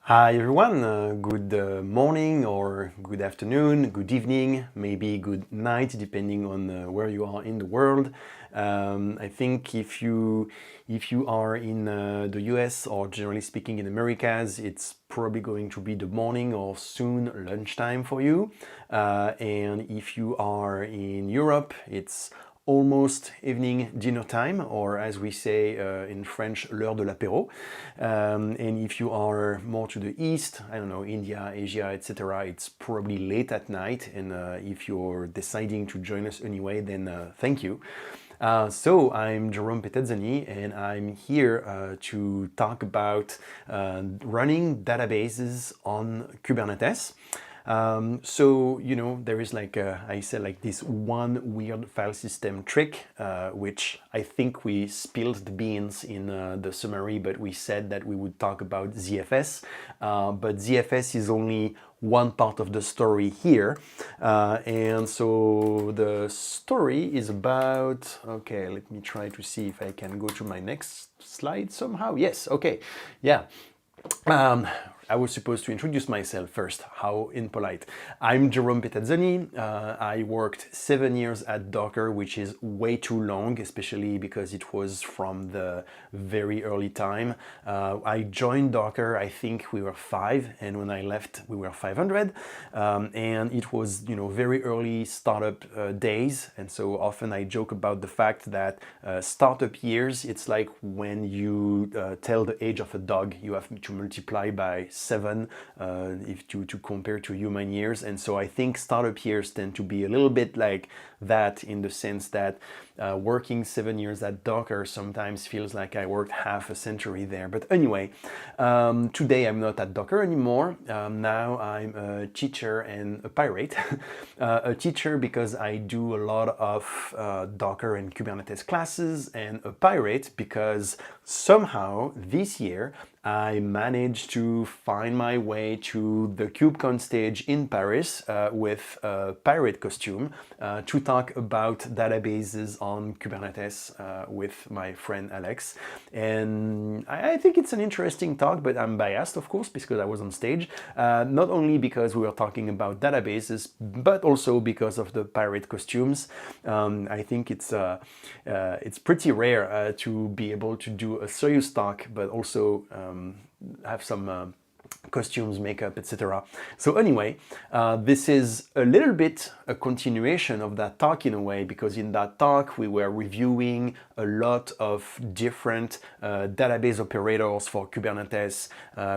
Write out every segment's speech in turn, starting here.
Hi everyone, good morning or good afternoon, good evening, maybe good night, depending on where you are in the world. I think if you are in the US or generally speaking in Americas, it's probably going to be the morning or soon lunchtime for you. And if you are in Europe, it's almost evening dinner time, or as we say in French, l'heure de l'apéro. And if you are more to the east, I don't know, India, Asia, etc., it's probably late at night. And if you're deciding to join us anyway, then thank you. So I'm Jerome Petezzani, and I'm here to talk about running databases on Kubernetes. So, you know, there is like, I said, like this one weird file system trick, which I think we spilled the beans in the summary, but we said that we would talk about ZFS. But ZFS is only one part of the story here. And so the story is about, okay, let me try to see if I can go to my next slide somehow. Yes, okay, yeah. I was supposed to introduce myself first, how impolite. I'm Jerome Petezzani. I worked 7 years at Docker, which is way too long, especially because it was from the very early time. I joined Docker, I think we were 5, and when I left, we were 500. And it was, you know, very early startup days. And so often I joke about the fact that startup years, it's like when you tell the age of a dog, you have to multiply by 7 if to compare to human years. And so I think startup years tend to be a little bit like that, in the sense that working 7 years at Docker sometimes feels like I worked half a century there. But anyway, today I'm not at Docker anymore. Now I'm a teacher and a pirate. A teacher because I do a lot of Docker and Kubernetes classes, and a pirate because somehow this year I managed to find my way to the KubeCon stage in Paris with a pirate costume to talk about databases on Kubernetes with my friend Alex. And I think it's an interesting talk, but I'm biased, of course, because I was on stage. Not only because we were talking about databases, but also because of the pirate costumes. I think it's pretty rare to be able to do a serious talk, but also have some costumes, makeup, etc. So anyway, this is a little bit a continuation of that talk in a way, because in that talk we were reviewing a lot of different database operators for Kubernetes.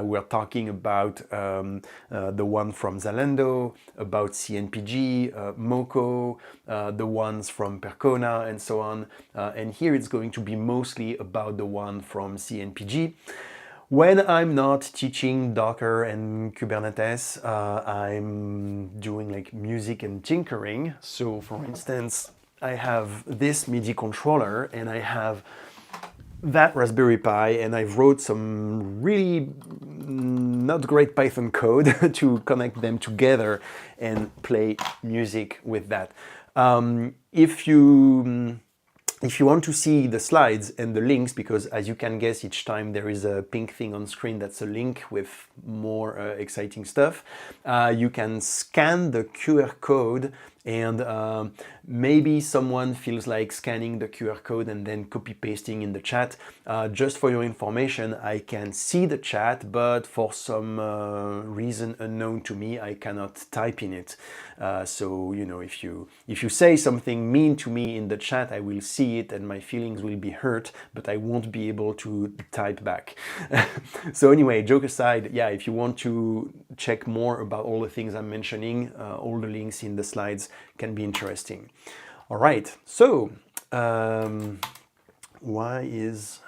We're talking about the one from Zalando, about CNPG, Moco, the ones from Percona, and so on. And here it's going to be mostly about the one from CNPG. When I'm not teaching Docker and Kubernetes, I'm doing like music and tinkering. So for instance, I have this MIDI controller and I have that Raspberry Pi, and I've wrote some really not great Python code to connect them together and play music with that. If you want to see the slides and the links, because as you can guess, each time there is a pink thing on screen that's a link with more exciting stuff, you can scan the QR code, and maybe someone feels like scanning the QR code and then copy pasting in the chat. Just for your information, I can see the chat, but for some reason unknown to me, I cannot type in it. So, you know, if you say something mean to me in the chat, I will see it and my feelings will be hurt, but I won't be able to type back. So anyway, joke aside, yeah, if you want to check more about all the things I'm mentioning, all the links in the slides can be interesting. All right, so why is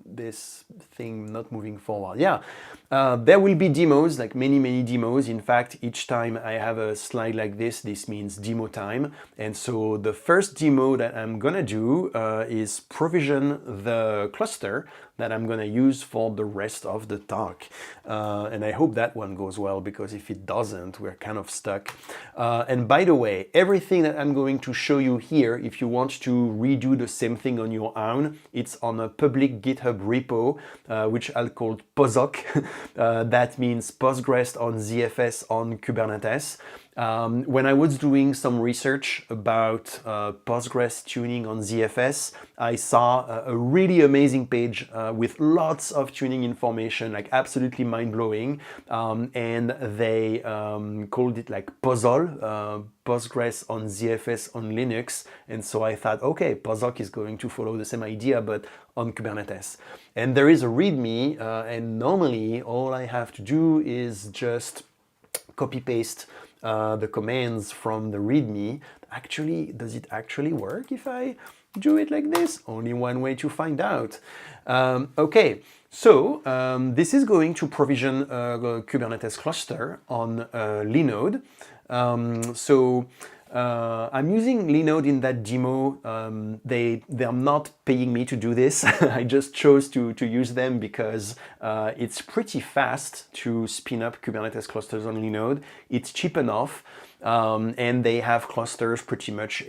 this thing not moving forward? Yeah, there will be demos, like many demos. In fact, each time I have a slide like this means demo time. And so the first demo that I'm gonna do is provision the cluster that I'm gonna use for the rest of the talk. And I hope that one goes well, because if it doesn't, we're kind of stuck. And by the way, everything that I'm going to show you here, if you want to redo the same thing on your own, it's on a public GitHub GitHub repo, which I'll call POSOK. That means Postgres on ZFS on Kubernetes. When I was doing some research about Postgres tuning on ZFS, I saw a really amazing page with lots of tuning information, like absolutely mind-blowing, and they called it like POSOL, Postgres on ZFS on Linux, and so I thought, okay, POSOK is going to follow the same idea, but on Kubernetes. And there is a README, and normally all I have to do is just copy-paste the commands from the README. Actually, does it actually work if I do it like this? Only one way to find out. Okay, so this is going to provision a Kubernetes cluster on Linode. I'm using Linode in that demo. They are not paying me to do this. I just chose to use them because it's pretty fast to spin up Kubernetes clusters on Linode. It's cheap enough. And they have clusters pretty much,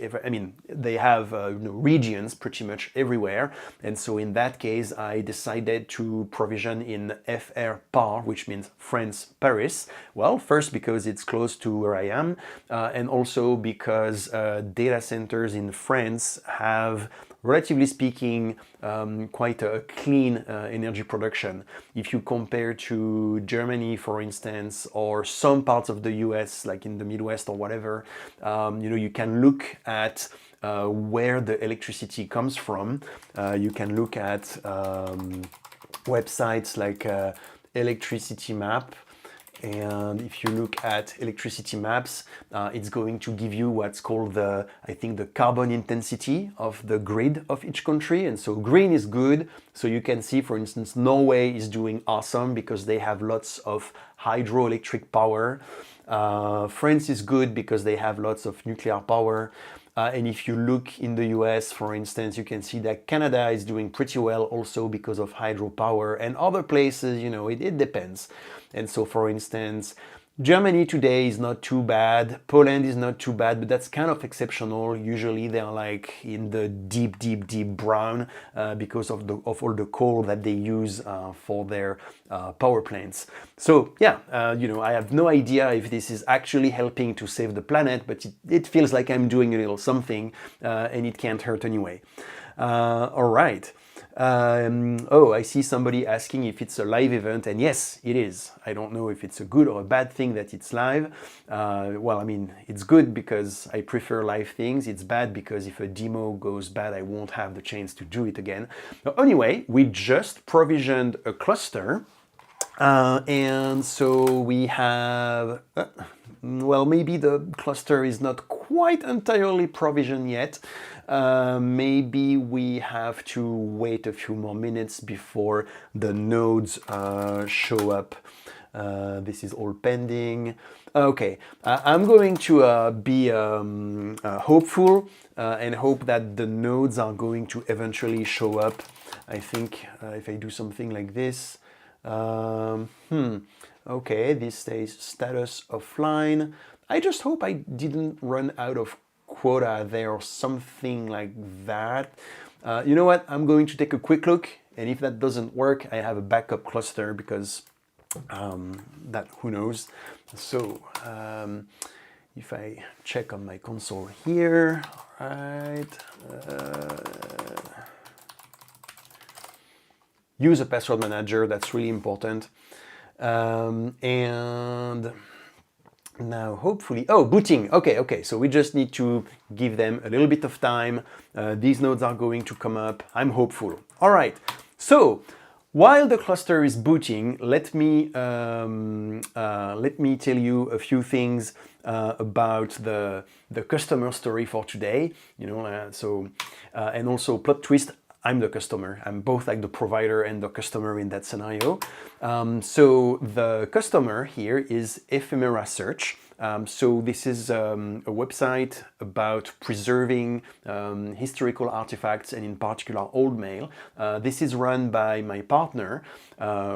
they have regions pretty much everywhere. And so in that case, I decided to provision in FR, which means France, Paris. Well, first because it's close to where I am, and also because data centers in France have, relatively speaking, quite a clean energy production. If you compare to Germany, for instance, or some parts of the US, like in the Midwest or whatever, you can look at where the electricity comes from. You can look at websites like Electricity Map. And if you look at electricity maps, it's going to give you what's called the carbon intensity of the grid of each country. And so green is good. So you can see, for instance, Norway is doing awesome because they have lots of hydroelectric power. France is good because they have lots of nuclear power. And if you look in the US, for instance, you can see that Canada is doing pretty well also because of hydropower, and other places, it depends. And so, for instance, Germany today is not too bad, Poland is not too bad, but that's kind of exceptional. Usually they're like in the deep brown because of all the coal that they use for their power plants. So yeah, I have no idea if this is actually helping to save the planet, but it feels like I'm doing a little something, and it can't hurt anyway. All right. I see somebody asking if it's a live event, and yes, it is. I don't know if it's a good or a bad thing that it's live. It's good because I prefer live things. It's bad because if a demo goes bad, I won't have the chance to do it again. Anyway, we just provisioned a cluster, and so we have, maybe the cluster is not quite entirely provisioned yet. Maybe we have to wait a few more minutes before the nodes show up. This is all pending. Okay, I'm going to be hopeful and hope that the nodes are going to eventually show up. I think if I do something like this, okay, this says status offline. I just hope I didn't run out of quota there or something like that. You know what? I'm going to take a quick look, and if that doesn't work, I have a backup cluster because who knows. So if I check on my console here, all right. Use a password manager, that's really important. And now hopefully, booting, okay, so we just need to give them a little bit of time. These nodes are going to come up. I'm hopeful. All right, so while the cluster is booting, let me tell you a few things about the customer story for today. And also plot twist, I'm the customer. I'm both like the provider and the customer in that scenario. So the customer here is Ephemera Search. So this is a website about preserving historical artifacts, and in particular old mail. This is run by my partner,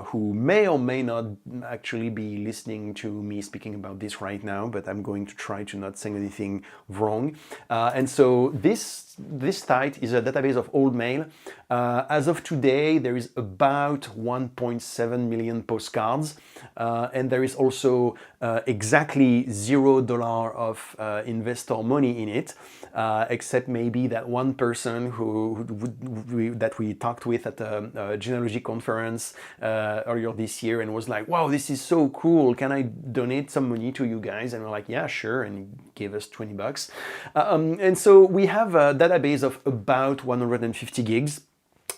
who may or may not actually be listening to me speaking about this right now, but I'm going to try to not say anything wrong. And so this site is a database of old mail. As of today, there is about 1.7 million postcards, and there is also exactly $0 of investor money in it, except maybe that one person that we talked with at a genealogy conference earlier this year and was like, wow, this is so cool, can I donate some money to you guys? And we're like, yeah, sure, and he gave us 20 bucks. And so we have a database of about 150 gigs,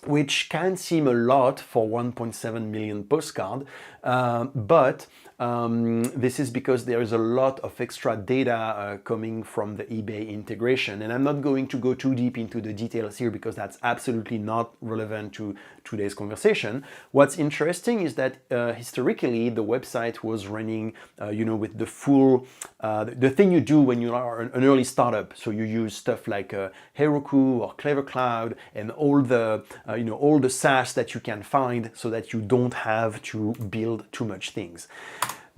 which can seem a lot for 1.7 million postcard, but this is because there is a lot of extra data coming from the eBay integration. And I'm not going to go too deep into the details here because that's absolutely not relevant to today's conversation. What's interesting is that historically the website was running, with the full, the thing you do when you are an early startup. So you use stuff like Heroku or Clever Cloud and all the, all the SaaS that you can find so that you don't have to build too much things.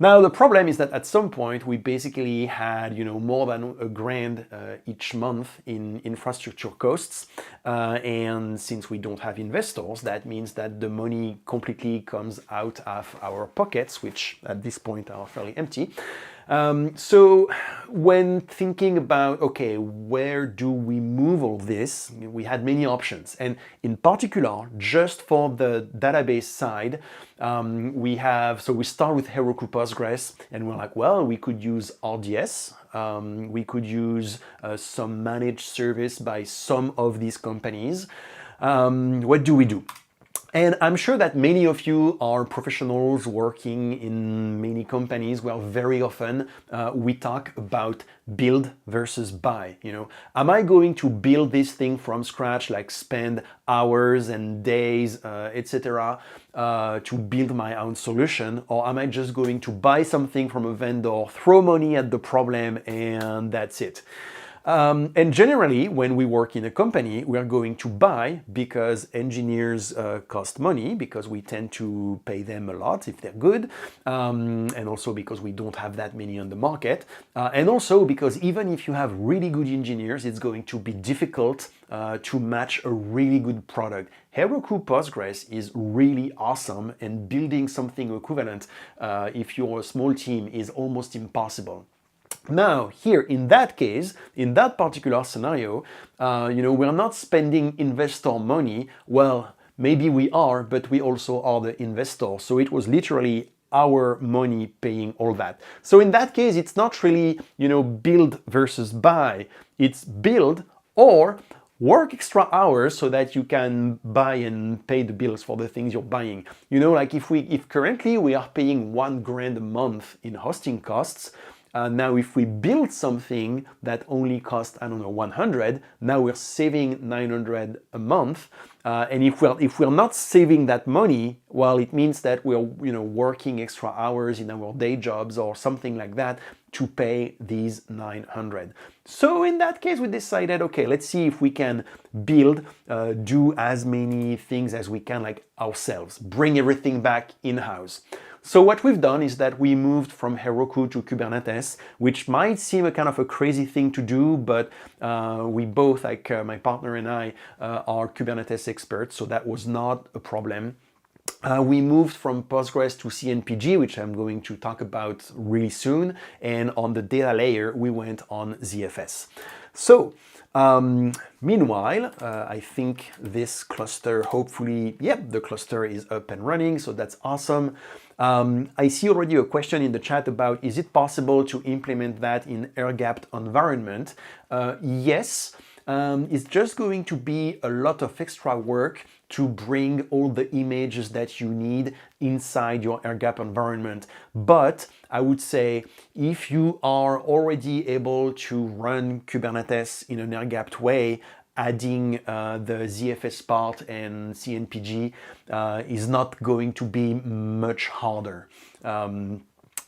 Now, the problem is that at some point we basically had, more than $1,000 each month in infrastructure costs. And since we don't have investors, that means that the money completely comes out of our pockets, which at this point are fairly empty. So when thinking about, okay, where do we move all this? We had many options. And in particular, just for the database side, we start with Heroku Postgres, and we're like, well, we could use RDS. We could use some managed service by some of these companies. What do we do? And I'm sure that many of you are professionals working in many companies where very often we talk about build versus buy. Am I going to build this thing from scratch, like spend hours and days, etc., to build my own solution, or am I just going to buy something from a vendor, throw money at the problem, and that's it? And generally, when we work in a company, we are going to buy because engineers cost money, because we tend to pay them a lot if they're good, and also because we don't have that many on the market, and also because even if you have really good engineers, it's going to be difficult to match a really good product. Heroku Postgres is really awesome, and building something equivalent if you're a small team is almost impossible. Now, here, in that case, in that particular scenario, we're not spending investor money. Well, maybe we are, but we also are the investor. So it was literally our money paying all that. So in that case, it's not really, build versus buy. It's build or work extra hours so that you can buy and pay the bills for the things you're buying. Like if currently we are paying $1,000 a month in hosting costs, now if we build something that only costs, 100, now we're saving 900 a month. And if we're not saving that money, well, it means that we're working extra hours in our day jobs or something like that to pay these 900. So in that case, we decided, okay, let's see if we can build, do as many things as we can, like ourselves, bring everything back in-house. So what we've done is that we moved from Heroku to Kubernetes, which might seem a kind of a crazy thing to do, but we both, my partner and I, are Kubernetes experts, so that was not a problem. We moved from Postgres to CNPG, which I'm going to talk about really soon, and on the data layer, we went on ZFS. So, meanwhile, I think this cluster, hopefully, the cluster is up and running, so that's awesome. I see already a question in the chat about, is it possible to implement that in air-gapped environment? Yes, it's just going to be a lot of extra work to bring all the images that you need inside your air-gapped environment. But I would say if you are already able to run Kubernetes in an air-gapped way, adding the ZFS part and CNPG is not going to be much harder. All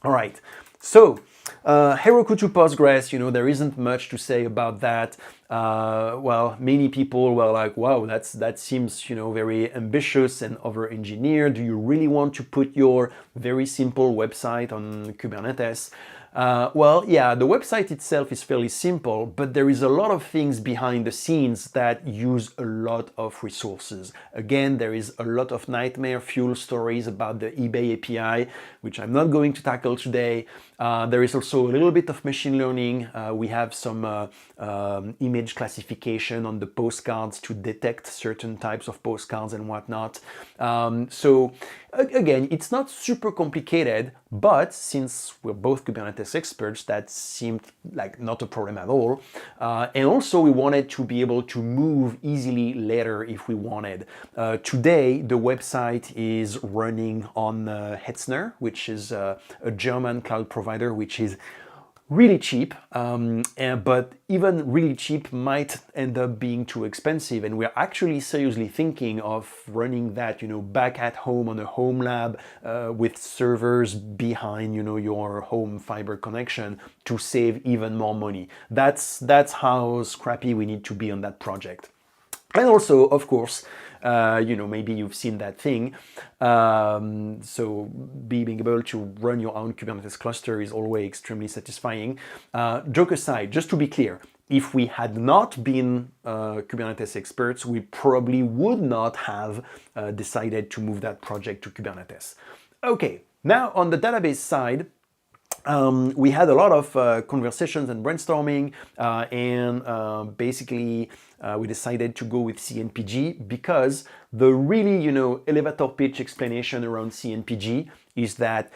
right, So, Heroku to Postgres, there isn't much to say about that. Well, many people were like, wow, that seems, very ambitious and over-engineered. Do you really want to put your very simple website on Kubernetes? Well, yeah, the website itself is fairly simple, but there is a lot of things behind the scenes that use a lot of resources. Again, there is a lot of nightmare fuel stories about the eBay API, which I'm not going to tackle today. There is also a little bit of machine learning. We have some image classification on the postcards to detect certain types of postcards and whatnot. So again, it's not super complicated, but since we're both Kubernetes experts, that seemed like not a problem at all. And also we wanted to be able to move easily later if we wanted. Today, the website is running on Hetzner, which is a German cloud provider, which is really cheap, but even really cheap might end up being too expensive, and we're actually seriously thinking of running that, back at home on a home lab with servers behind, your home fiber connection to save even more money. That's how scrappy we need to be on that project. And also, of course, maybe you've seen that thing. So being able to run your own Kubernetes cluster is always extremely satisfying. Joke aside, just to be clear, if we had not been Kubernetes experts, we probably would not have decided to move that project to Kubernetes. Okay, now on the database side, we had a lot of conversations and brainstorming, and basically we decided to go with CNPG because the really, elevator pitch explanation around CNPG is that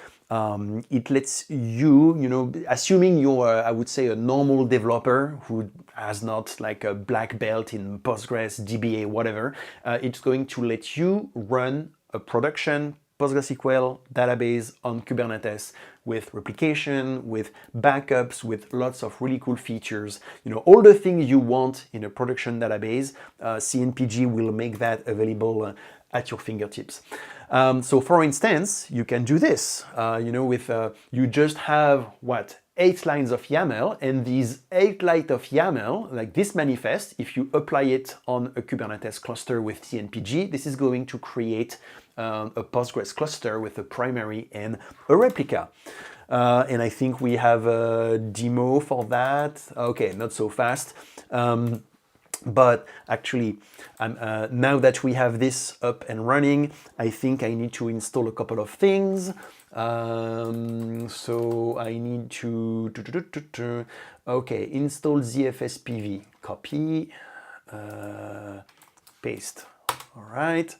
it lets you, assuming you're, I would say, a normal developer who has not like a black belt in Postgres, DBA, whatever, it's going to let you run a production PostgreSQL database on Kubernetes with replication, with backups, with lots of really cool features. All the things you want in a production database, CNPG will make that available at your fingertips. So for instance, you can do this, you just have, 8 lines of YAML, and these 8 lines of YAML, like this manifest, if you apply it on a Kubernetes cluster with CNPG, this is going to create a Postgres cluster with a primary and a replica. And I think we have a demo for that. Okay, not so fast. But actually, now that we have this up and running, I think I need to install a couple of things. So I need to okay, install ZFS PV, copy, paste. All right.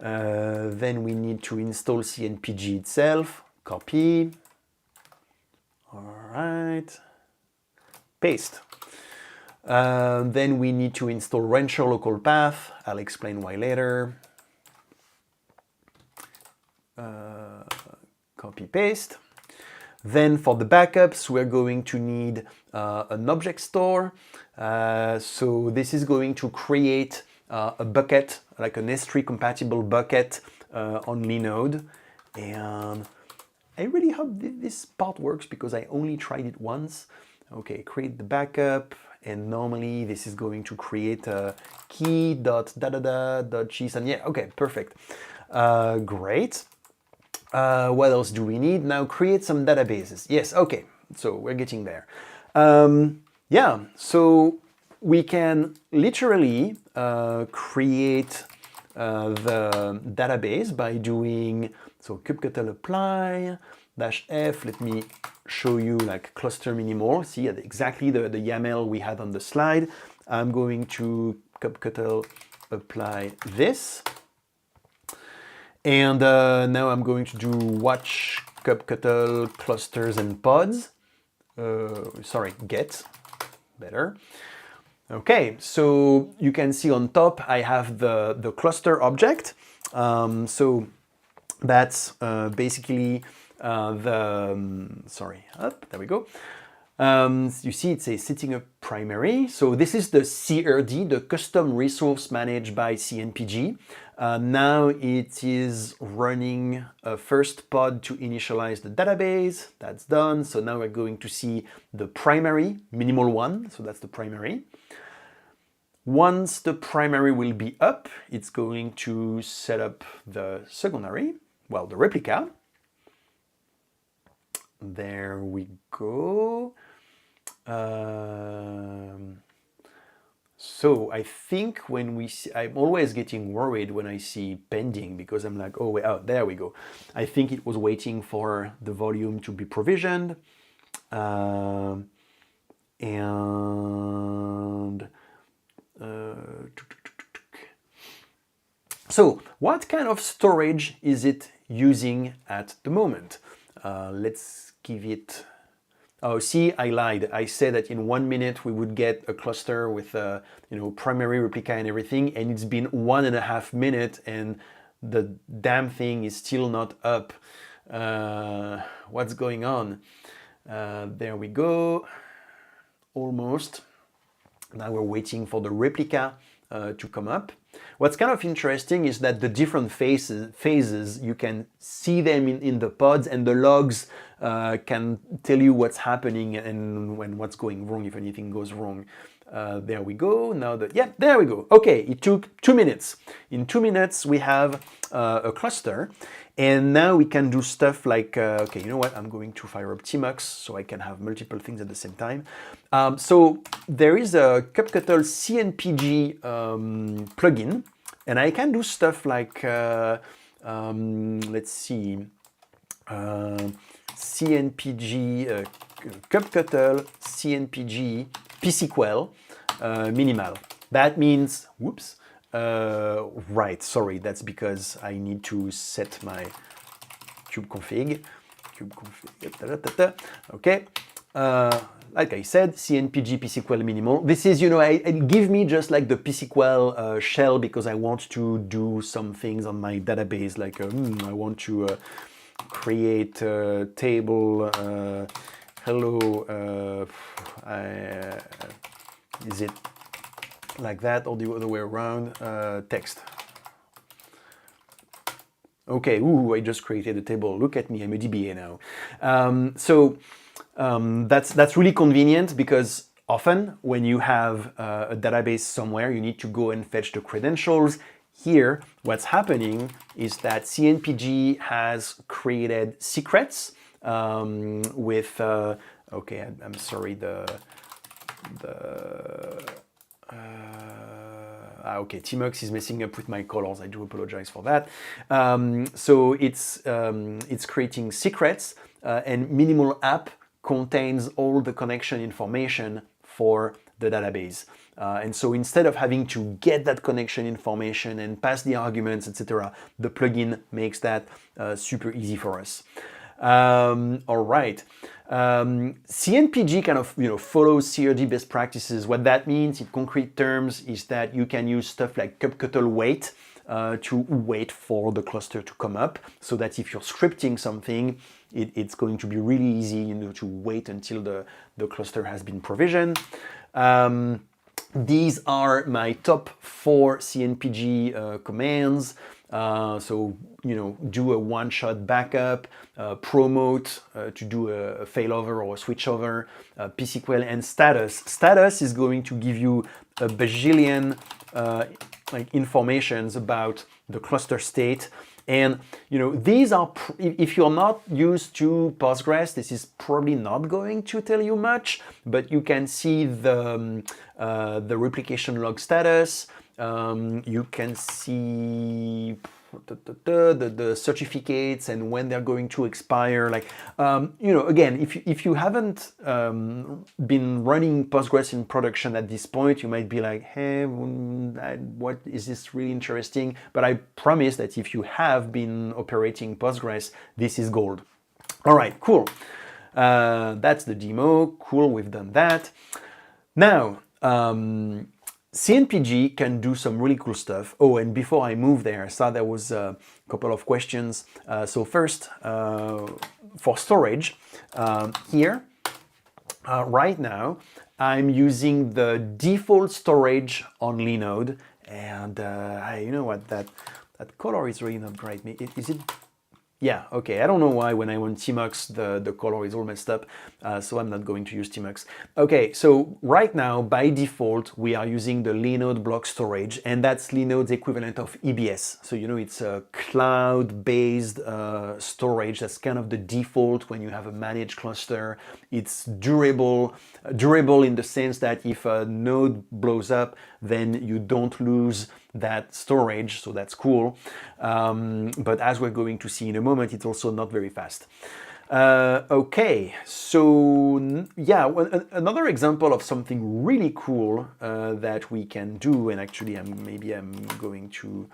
Then we need to install CNPG itself, copy. All right, paste. Then we need to install Rancher local path. I'll explain why later. Copy, paste. Then for the backups, we're going to need an object store. So this is going to create a bucket, like an S3 compatible bucket on Linode. And I really hope this part works because I only tried it once. Okay, create the backup. And normally this is going to create a key.da-da-da.json. Yeah, okay, perfect. Great. What else do we need? Now create some databases. Yes, okay, so we're getting there. Yeah, so we can literally create the database by doing, so kubectl apply -f, let me show you like cluster minimal. See exactly the YAML we had on the slide. I'm going to kubectl apply this. And now I'm going to do watch kubectl clusters and pods. Get, better. Okay, so you can see on top I have the cluster object. So that's basically there we go. You see it says setting up primary. So this is the CRD, the custom resource managed by CNPG. Now it is running a first pod to initialize the database. That's done. So now we're going to see the primary, minimal one. So that's the primary. Once the primary will be up, it's going to set up the secondary, well, the replica. There we go. So I think when we see, I'm always getting worried when I see pending because I'm like, oh, wait, oh, there we go. I think it was waiting for the volume to be provisioned. So what kind of storage is it using at the moment? Let's give it, oh, see, I lied. I said that in 1 minute we would get a cluster with primary replica and everything, and it's been 1.5 minutes and the damn thing is still not up. What's going on? There we go, almost. Now we're waiting for the replica to come up. What's kind of interesting is that the different phases, you can see them in the pods, and the logs can tell you what's happening and what's going wrong, if anything goes wrong. There we go. Now there we go. Okay, it took 2 minutes. In 2 minutes, we have a cluster, and now we can do stuff like, okay, you know what? I'm going to fire up Tmux so I can have multiple things at the same time. So there is a kubectl CNPG plugin, and I can do stuff like, let's see, CNPG, kubectl CNPG psql minimal. That means, whoops, right, sorry, that's because I need to set my kubeconfig, okay. Like I said, CNPG psql minimal. This is, it give me just like the psql shell because I want to do some things on my database, like I want to create a table, hello, is it like that or the other way around? Text. Okay, ooh, I just created a table. Look at me, I'm a DBA now. That's really convenient because often when you have a database somewhere, you need to go and fetch the credentials. Here, what's happening is that CNPG has created secrets with, okay, I'm sorry, okay, Tmux is messing up with my colors. I do apologize for that. So it's creating secrets, and minimal app contains all the connection information for the database. And so instead of having to get that connection information and pass the arguments, etc., the plugin makes that super easy for us. All right. CNPG kind of follows CRD best practices. What that means in concrete terms is that you can use stuff like kubectl wait to wait for the cluster to come up, so that if you're scripting something, it's going to be really easy to wait until the cluster has been provisioned. These are my top 4 CNPG commands. So, do a one-shot backup, promote to do a failover or a switchover, psql, and status. Status is going to give you a bajillion informations about the cluster state. And these are, if you're not used to Postgres, this is probably not going to tell you much, but you can see the replication log status. You can see the certificates and when they're going to expire. Like, again, if you haven't been running Postgres in production at this point, you might be like, hey, what is this really interesting? But I promise that if you have been operating Postgres, this is gold. All right, cool. That's the demo. Cool, we've done that. Now, CNPG can do some really cool stuff. Oh, and before I move there, I saw there was a couple of questions. So first, for storage, here, Right now, I'm using the default storage on Linode, and you know what, that color is really not great. Is it? Yeah, okay, I don't know why when I run Tmux the color is all messed up, so I'm not going to use Tmux. Okay, so right now, by default, we are using the Linode block storage, and that's Linode's equivalent of EBS. So, you know, it's a cloud-based storage. That's kind of the default when you have a managed cluster. It's durable in the sense that if a node blows up, then you don't lose that storage, so that's cool. But as we're going to see in a moment, it's also not very fast. Okay, so yeah, another example of something really cool that we can do, and actually maybe I'm going to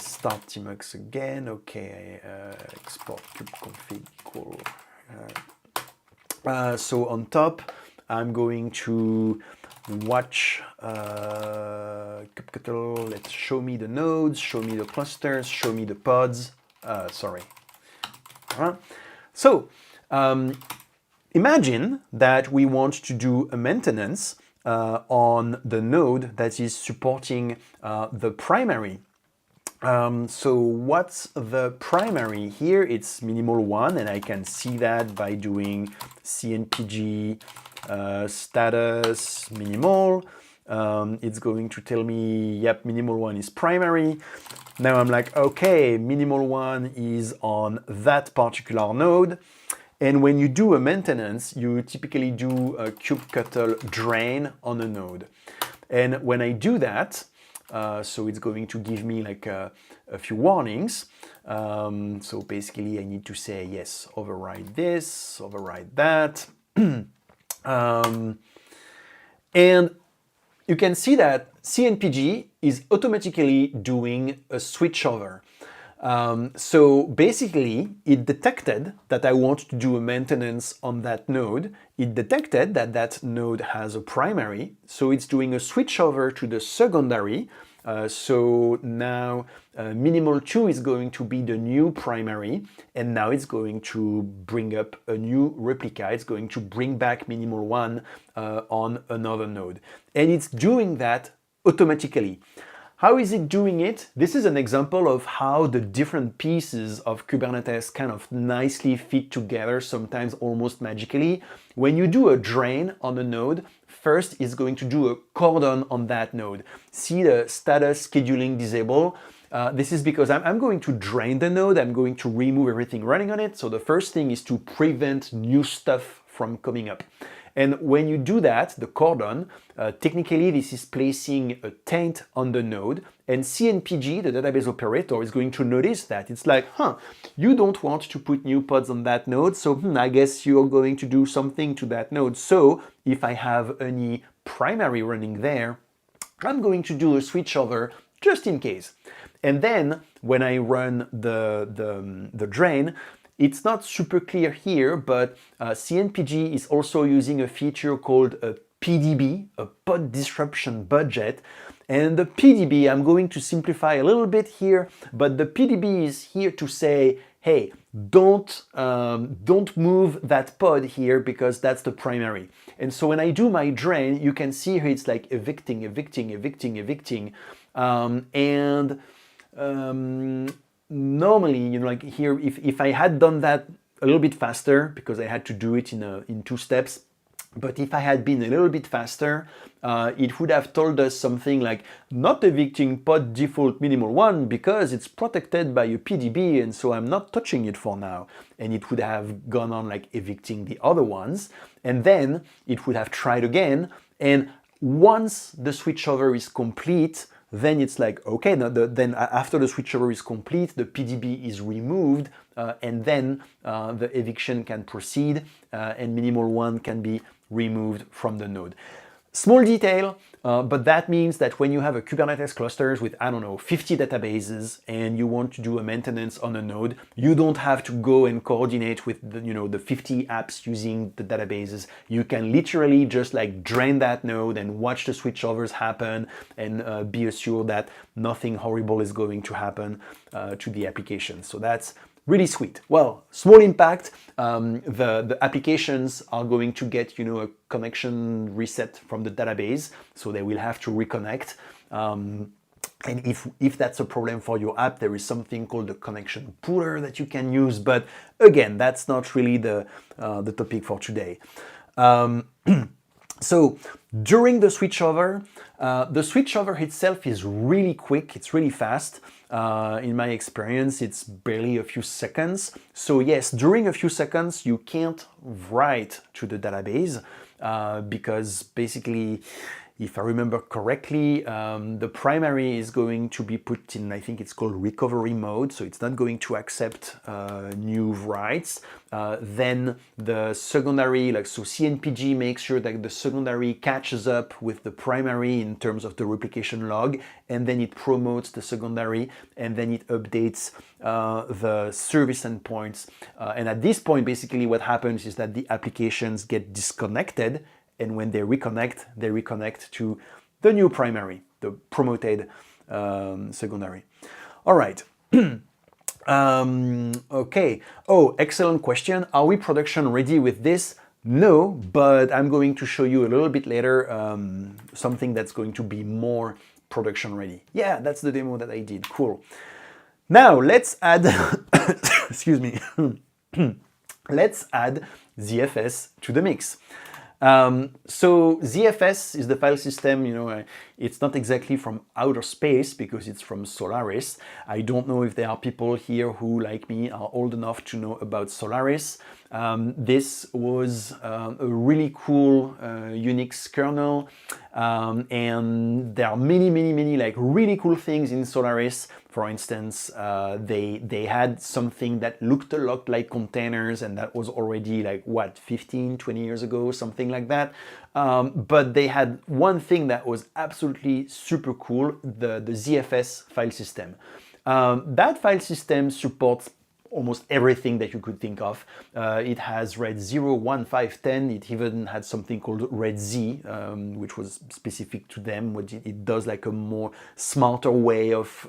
start Tmux again. Okay, export kubeconfig equal. So on top, I'm going to watch, let's show me the nodes, show me the clusters, show me the pods. Sorry. So imagine that we want to do a maintenance on the node that is supporting the primary. So what's the primary here? It's minimal1, and I can see that by doing cnpg status minimal. It's going to tell me, yep, minimal1 is primary. Now I'm like, okay, minimal1 is on that particular node. And when you do a maintenance, you typically do a kubectl drain on a node. And when I do that, so it's going to give me like a few warnings. So basically I need to say, yes, override this, override that. And you can see that CNPG is automatically doing a switchover. So basically, it detected that I want to do a maintenance on that node. It detected that that node has a primary, so it's doing a switchover to the secondary. So now minimal2 is going to be the new primary, and now it's going to bring up a new replica. It's going to bring back minimal1 on another node. And it's doing that automatically. How is it doing it? This is an example of how the different pieces of Kubernetes kind of nicely fit together, sometimes almost magically. When you do a drain on a node, first it's going to do a cordon on that node. See the status scheduling disable? This is because I'm going to drain the node, I'm going to remove everything running on it. So the first thing is to prevent new stuff from coming up. And when you do that, the cordon, technically this is placing a taint on the node, and CNPG, the database operator, is going to notice that. It's like, you don't want to put new pods on that node, so I guess you're going to do something to that node. So if I have any primary running there, I'm going to do a switchover just in case. And then when I run the drain, it's not super clear here, but CNPG is also using a feature called a PDB, a pod disruption budget. And the PDB, I'm going to simplify a little bit here, but the PDB is here to say, hey, don't move that pod here because that's the primary. And so when I do my drain, you can see here it's like evicting. Normally, like here, if I had done that a little bit faster, because I had to do it in 2 steps, but if I had been a little bit faster, it would have told us something like not evicting pod default minimal1 because it's protected by a PDB, and so I'm not touching it for now. And it would have gone on like evicting the other ones, and then it would have tried again. And once the switchover is complete, then it's like, okay, then after the switchover is complete, the PDB is removed, and then the eviction can proceed, and minimal1 can be removed from the node. Small detail, but that means that when you have a Kubernetes clusters with, I don't know, 50 databases, and you want to do a maintenance on a node, you don't have to go and coordinate with the 50 apps using the databases. You can literally just like drain that node and watch the switchovers happen, and be assured that nothing horrible is going to happen to the application. So that's really sweet. Well, small impact. The applications are going to get, a connection reset from the database, so they will have to reconnect. And if that's a problem for your app, there is something called the connection pooler that you can use. But again, that's not really the topic for today. So during the switchover itself is really quick. It's really fast. In my experience, it's barely a few seconds. So yes, during a few seconds, you can't write to the database because basically, if I remember correctly, the primary is going to be put in, I think it's called recovery mode, so it's not going to accept new writes. Then the secondary, so CNPG makes sure that the secondary catches up with the primary in terms of the replication log, and then it promotes the secondary, and then it updates the service endpoints. And at this point, basically what happens is that the applications get disconnected, and when they reconnect to the new primary, the promoted secondary. All right. Okay. Oh, excellent question. Are we production ready with this? No, but I'm going to show you a little bit later something that's going to be more production ready. Yeah, that's the demo that I did. Cool. Now let's add, excuse me, let's add ZFS to the mix. So ZFS is the file system, it's not exactly from outer space because it's from Solaris. I don't know if there are people here who, like me, are old enough to know about Solaris. This was a really cool Unix kernel, and there are many really cool things in Solaris. For instance, they had something that looked a lot like containers, and that was already 15, 20 years ago, something like that. But they had one thing that was absolutely super cool, the ZFS file system. That file system supports almost everything that you could think of. It has RED 0, 1, 5, 10. It even had something called RED Z, which was specific to them. What it does a more smarter way of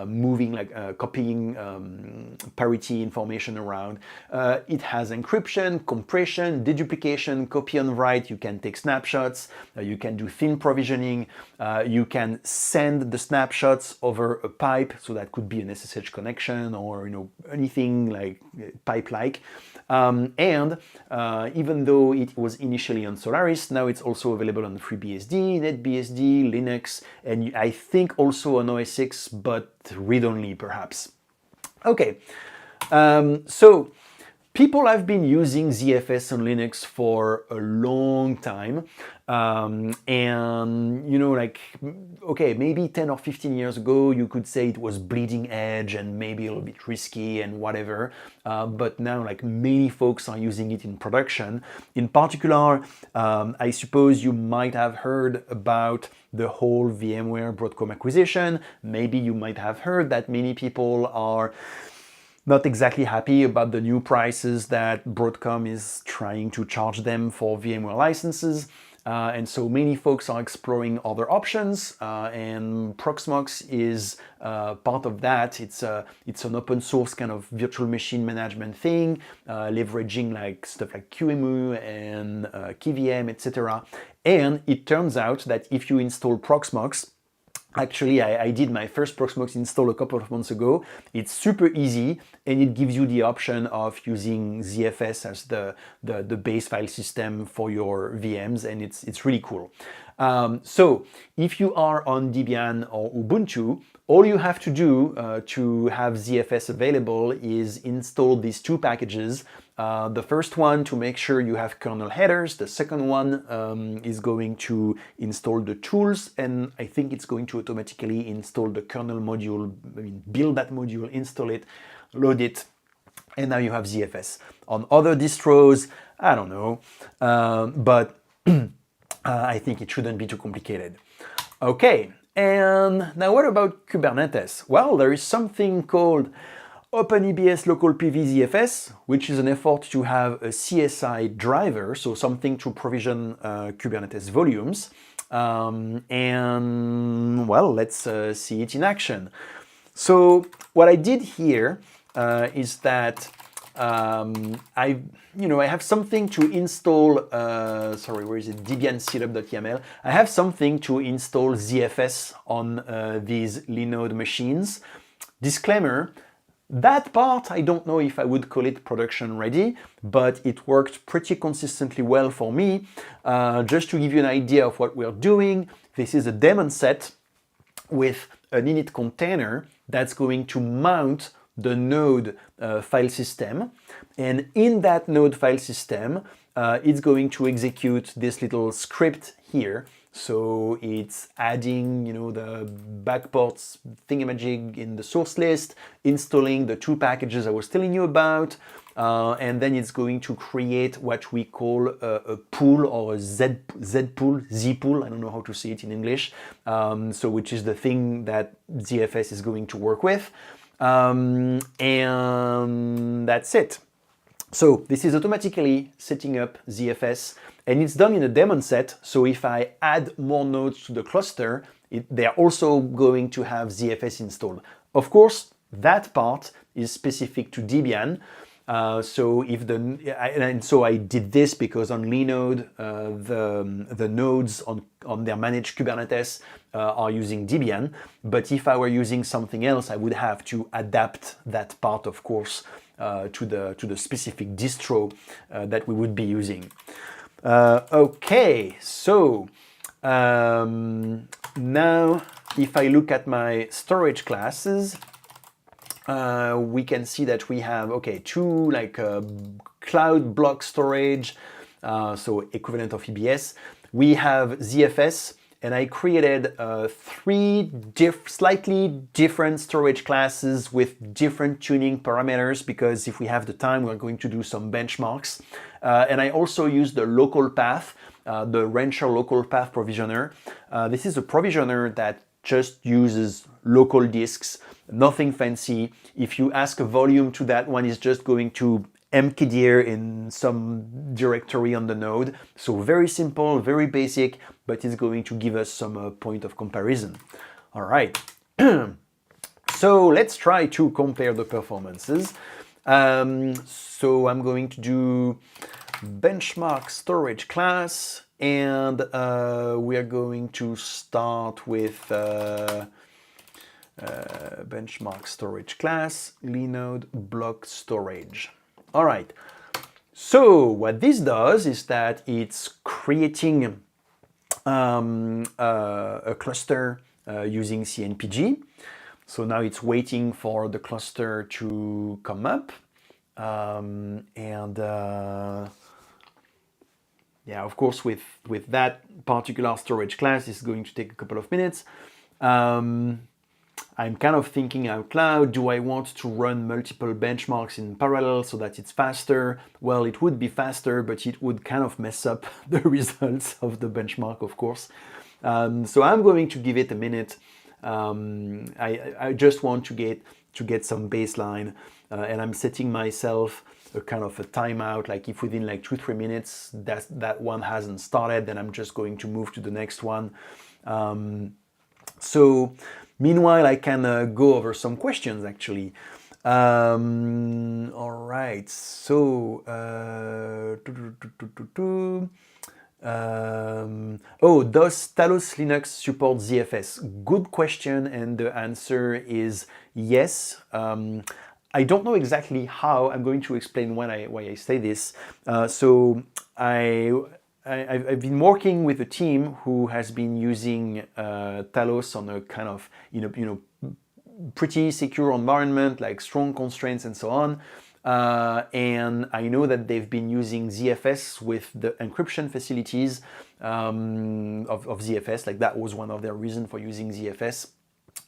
moving, copying parity information around. It has encryption, compression, deduplication, copy and write. You can take snapshots. You can do thin provisioning. You can send the snapshots over a pipe, so that could be an SSH connection or anything pipe-like. And even though it was initially on Solaris, now it's also available on FreeBSD, NetBSD, Linux, and I think also on OS X, but read-only perhaps. Okay, so people have been using ZFS on Linux for a long time. And okay, maybe 10 or 15 years ago, you could say it was bleeding edge and maybe a little bit risky and whatever. But now, many folks are using it in production. In particular, I suppose you might have heard about the whole VMware Broadcom acquisition. Maybe you might have heard that many people are not exactly happy about the new prices that Broadcom is trying to charge them for VMware licenses. And so many folks are exploring other options, and Proxmox is part of that. It's an open source kind of virtual machine management thing, leveraging stuff like QEMU and KVM, etc. And it turns out that if you install Proxmox, actually, I did my first Proxmox install a couple of months ago. It's super easy, and it gives you the option of using ZFS as the base file system for your VMs, and it's really cool. So if you are on Debian or Ubuntu, all you have to do to have ZFS available is install these two packages. The first one to make sure you have kernel headers. The second one is going to install the tools, and I think it's going to automatically install the kernel module, build that module, install it, load it, and now you have ZFS. On other distros, I don't know, but I think it shouldn't be too complicated. Okay, and now what about Kubernetes? Well, there is something called OpenEBS LocalPV-ZFS, which is an effort to have a CSI driver, so something to provision Kubernetes volumes. And well, let's see it in action. So what I did here is that I have something to install, sorry, where is it? Debian setup.yaml. I have something to install ZFS on these Linode machines. Disclaimer, that part, I don't know if I would call it production ready, but it worked pretty consistently well for me. Just to give you an idea of what we're doing, this is a daemon set with an init container that's going to mount the node file system. And in that node file system, it's going to execute this little script here. So it's adding, the backports thingamajig in the source list, installing the 2 packages I was telling you about, and then it's going to create what we call a pool or a Z pool, I don't know how to say it in English, so which is the thing that ZFS is going to work with, and that's it. So this is automatically setting up ZFS, and it's done in a daemon set. So if I add more nodes to the cluster, they're also going to have ZFS installed. Of course, that part is specific to Debian. So I did this because on Linode, the nodes on their managed Kubernetes are using Debian. But if I were using something else, I would have to adapt that part, of course, to the specific distro that we would be using. Okay, so now if I look at my storage classes, we can see that we have, two cloud block storage, so equivalent of EBS. We have ZFS, and I created 3 slightly different storage classes with different tuning parameters, because if we have the time, we're going to do some benchmarks. And I also use the local path, the Rancher local path provisioner. This is a provisioner that just uses local disks, nothing fancy. If you ask a volume to that one, it's just going to mkdir in some directory on the node. So very simple, very basic, but it's going to give us some point of comparison. All right. So let's try to compare the performances. So I'm going to do benchmark storage class, and we are going to start with benchmark storage class, Linode block storage. All right, so what this does is that it's creating a cluster using CNPG. So now it's waiting for the cluster to come up. Yeah, of course, with that particular storage class, it's going to take a couple of minutes. I'm kind of thinking out loud, do I want to run multiple benchmarks in parallel so that it's faster? Well, it would be faster, but it would kind of mess up the results of the benchmark, of course. So I'm going to give it a minute. I just want to get some baseline, and I'm setting myself a kind of a timeout, like if within like 2-3 minutes that one hasn't started, then I'm just going to move to the next one. So meanwhile, I can go over some questions actually. All right, so does Talos Linux support ZFS? Good question, and the answer is yes. I don't know exactly how. I'm going to explain why I say this. So I've been working with a team who has been using Talos on a kind of pretty secure environment, like strong constraints and so on. And I know that they've been using ZFS with the encryption facilities of ZFS. Like that was one of their reasons for using ZFS.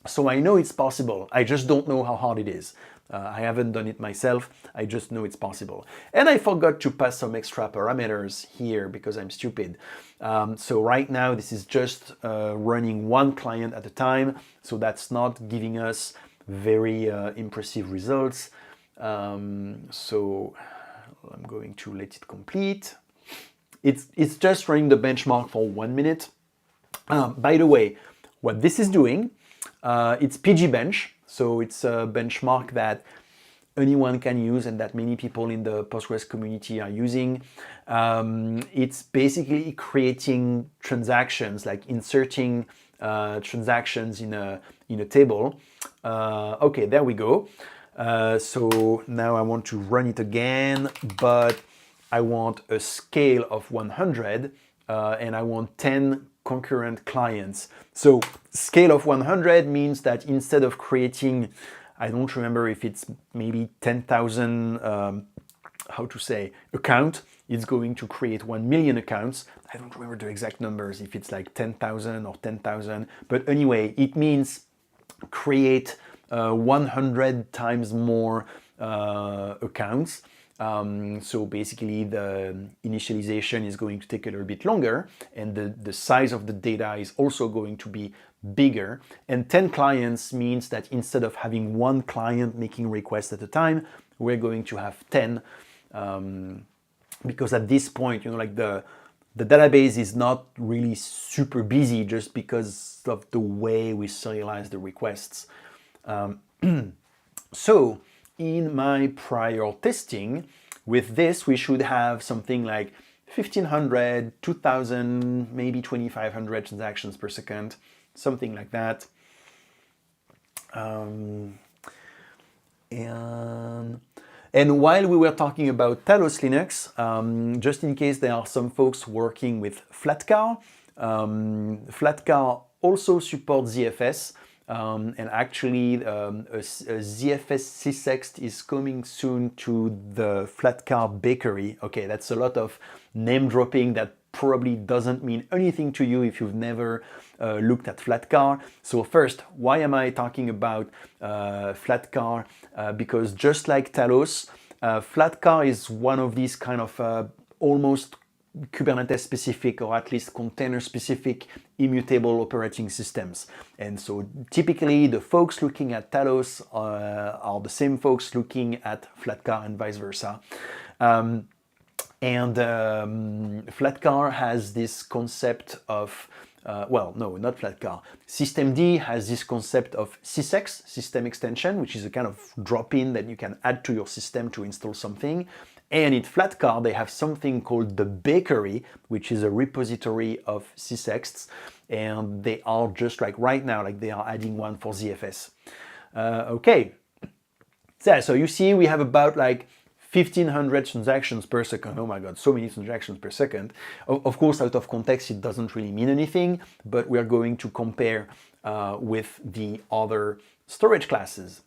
So I know it's possible. I just don't know how hard it is. I haven't done it myself. I just know it's possible. And I forgot to pass some extra parameters here because I'm stupid. So right now this is just running one client at a time. So that's not giving us very impressive results. So I'm going to let it complete. It's just running the benchmark for 1 minute. By the way, what this is doing, it's pgbench. So it's a benchmark that anyone can use and that many people in the Postgres community are using. It's basically creating transactions, like inserting transactions in a table. Okay, there we go. So now I want to run it again, but I want a scale of 100 and I want 10 concurrent clients. So scale of 100 means that instead of creating, I don't remember if it's maybe 10,000, how to say, account, it's going to create 1 million accounts. I don't remember the exact numbers, if it's like 10,000 or 10,000. But anyway, it means create 100 times more accounts. So basically the initialization is going to take a little bit longer and the size of the data is also going to be bigger. And 10 clients means that instead of having one client making requests at a time, we're going to have 10. Because at this point, like the database is not really super busy just because of the way we serialize the requests. So in my prior testing, with this, we should have something like 1,500, 2,000, maybe 2,500 transactions per second, something like that. And while we were talking about Talos Linux, just in case there are some folks working with Flatcar, Flatcar also supports ZFS. And actually, a ZFS CSI is coming soon to the Flatcar bakery. Okay, that's a lot of name dropping that probably doesn't mean anything to you if you've never looked at Flatcar. So first, why am I talking about Flatcar? Because just like Talos, Flatcar is one of these kind of almost Kubernetes specific or at least container specific immutable operating systems. And so typically the folks looking at Talos are the same folks looking at Flatcar and vice versa. Flatcar has this concept of well, no, not Flatcar. Systemd has this concept of SysEx, system extension, which is a kind of drop-in that you can add to your system to install something. And in Flatcar, they have something called the bakery, which is a repository of SysEx. And they are just like right now, like they are adding one for ZFS. Okay. So you see, we have about like 1,500 transactions per second. Oh my God, so many transactions per second. Of course, out of context, it doesn't really mean anything, but we're going to compare with the other storage classes.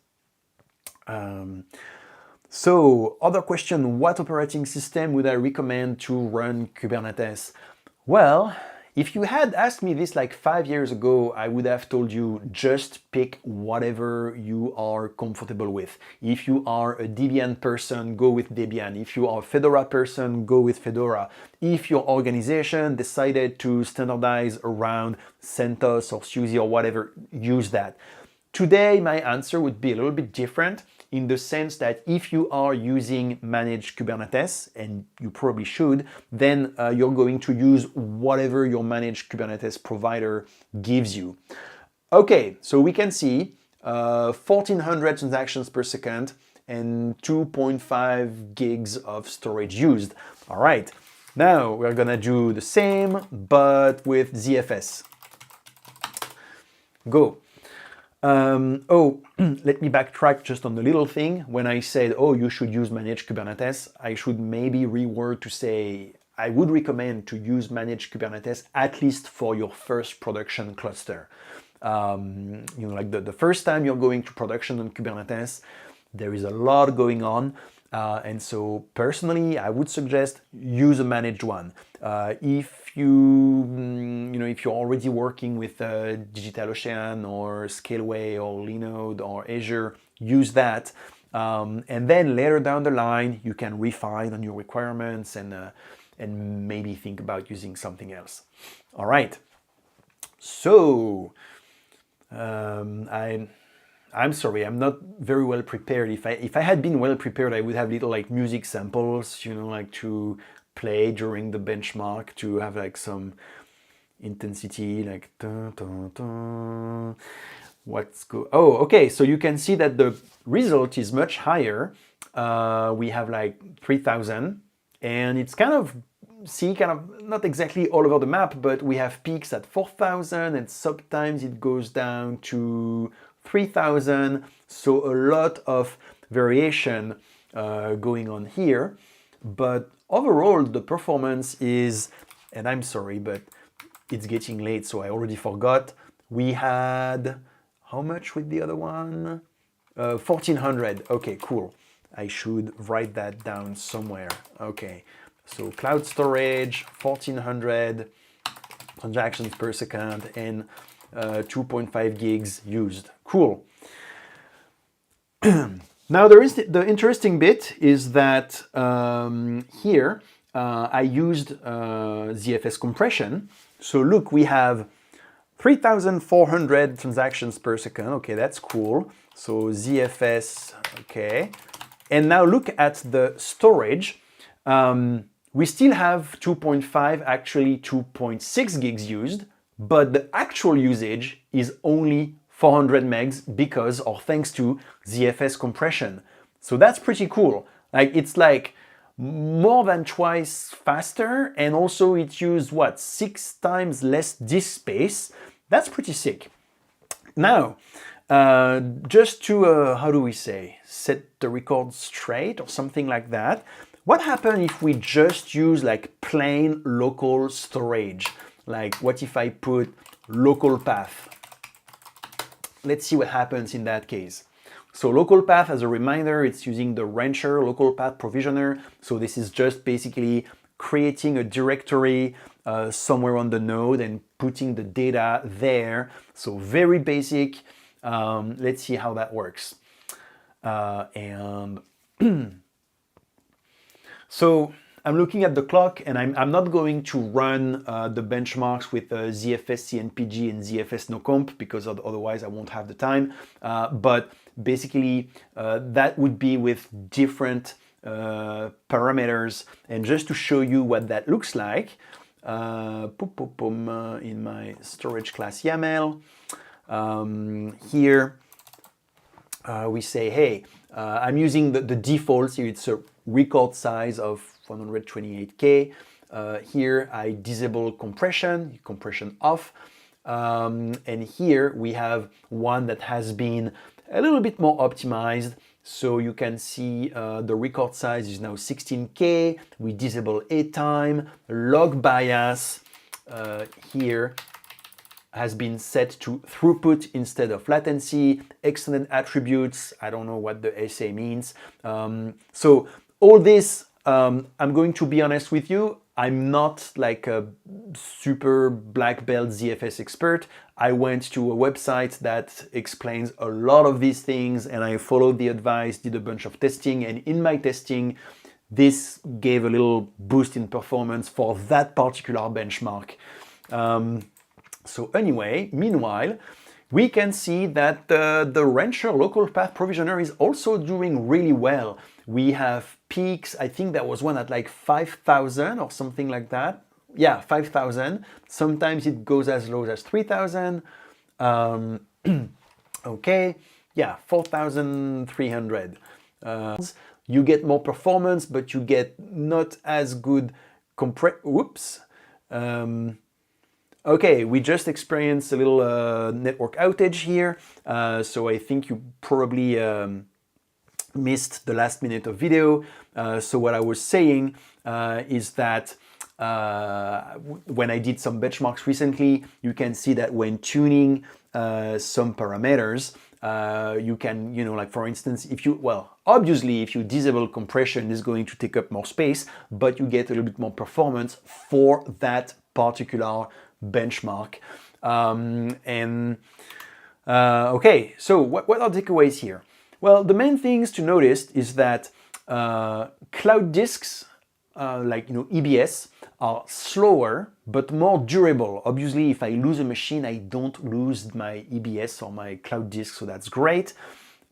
So, other question, what operating system would I recommend to run Kubernetes? Well, if you had asked me this like 5 years ago, I would have told you just pick whatever you are comfortable with. If you are a Debian person, go with Debian. If you are a Fedora person, go with Fedora. If your organization decided to standardize around CentOS or SUSE or whatever, use that. Today, my answer would be a little bit different in the sense that if you are using managed Kubernetes, and you probably should, then you're going to use whatever your managed Kubernetes provider gives you. Okay, so we can see 1,400 transactions per second and 2.5 gigs of storage used. All right, now we're gonna do the same, but with ZFS. Go. Let me backtrack just on the little thing. When I said, oh, you should use managed Kubernetes, I should maybe reword to say, I would recommend to use managed Kubernetes at least for your first production cluster. Like the first time you're going to production on Kubernetes, there is a lot going on. And so personally, I would suggest use a managed one. If you're already working with DigitalOcean or Scaleway or Linode or Azure, use that. And then later down the line, you can refine on your requirements and maybe think about using something else. All right. So I'm sorry, I'm not very well prepared. If I had been well prepared, I would have little like music samples, like to play during the benchmark to have like some intensity, like dun, dun, dun. Oh, okay, so you can see that the result is much higher. We have like 3,000, and it's kind of not exactly all over the map, but we have peaks at 4,000, and sometimes it goes down to 3,000. So a lot of variation going on here. But overall, the performance is, and I'm sorry, but it's getting late, so I already forgot. We had, how much with the other one? 1,400. Okay, cool. I should write that down somewhere. Okay, so cloud storage, 1,400 transactions per second, and 2.5 gigs used. Cool. Now there is the interesting bit is that here I used ZFS compression. So look, we have 3,400 transactions per second. Okay, that's cool. So ZFS, okay. And now look at the storage. We still have 2.5, actually 2.6 gigs used, but the actual usage is only 400 megs because, or thanks to, ZFS compression. So that's pretty cool. Like, it's like more than twice faster, and also it used, what, 6 times less disk space. That's pretty sick. Now, just to, how do we say, set the record straight or something like that. What happens if we just use like plain local storage? Like, what if I put local path? Let's see what happens in that case. So local path, as a reminder, it's using the Rancher local path provisioner. So this is just basically creating a directory somewhere on the node and putting the data there. So very basic. Let's see how that works. So I'm looking at the clock, and I'm not going to run the benchmarks with ZFS CNPG and ZFS NoComp because otherwise I won't have the time. But basically, that would be with different parameters. And just to show you what that looks like, in my storage class YAML, here we say, hey, I'm using the default here. It's a record size of 128K. Here I disable compression off. And here we have one that has been a little bit more optimized. So you can see the record size is now 16K. We disable A time, log bias here has been set to throughput instead of latency, extended attributes. I don't know what the SA means. So all this, I'm going to be honest with you, I'm not like a super black belt ZFS expert. I went to a website that explains a lot of these things, and I followed the advice, did a bunch of testing, and in my testing, this gave a little boost in performance for that particular benchmark. So anyway, meanwhile, we can see that the Rancher local path provisioner is also doing really well. We have peaks, I think there was one at like 5,000 or something like that. Yeah, 5,000. Sometimes it goes as low as 3,000. Okay, yeah, 4,300. You get more performance, but you get not as good whoops. Okay, we just experienced a little network outage here. So I think you probably missed the last minute of video. So what I was saying is that when I did some benchmarks recently, you can see that when tuning some parameters, you can, like for instance, if you, obviously if you disable compression, it's going to take up more space, but you get a little bit more performance for that particular benchmark. Okay, so what are the takeaways here? Well, the main things to notice is that cloud disks, like EBS, are slower but more durable. Obviously, if I lose a machine, I don't lose my EBS or my cloud disk, so that's great.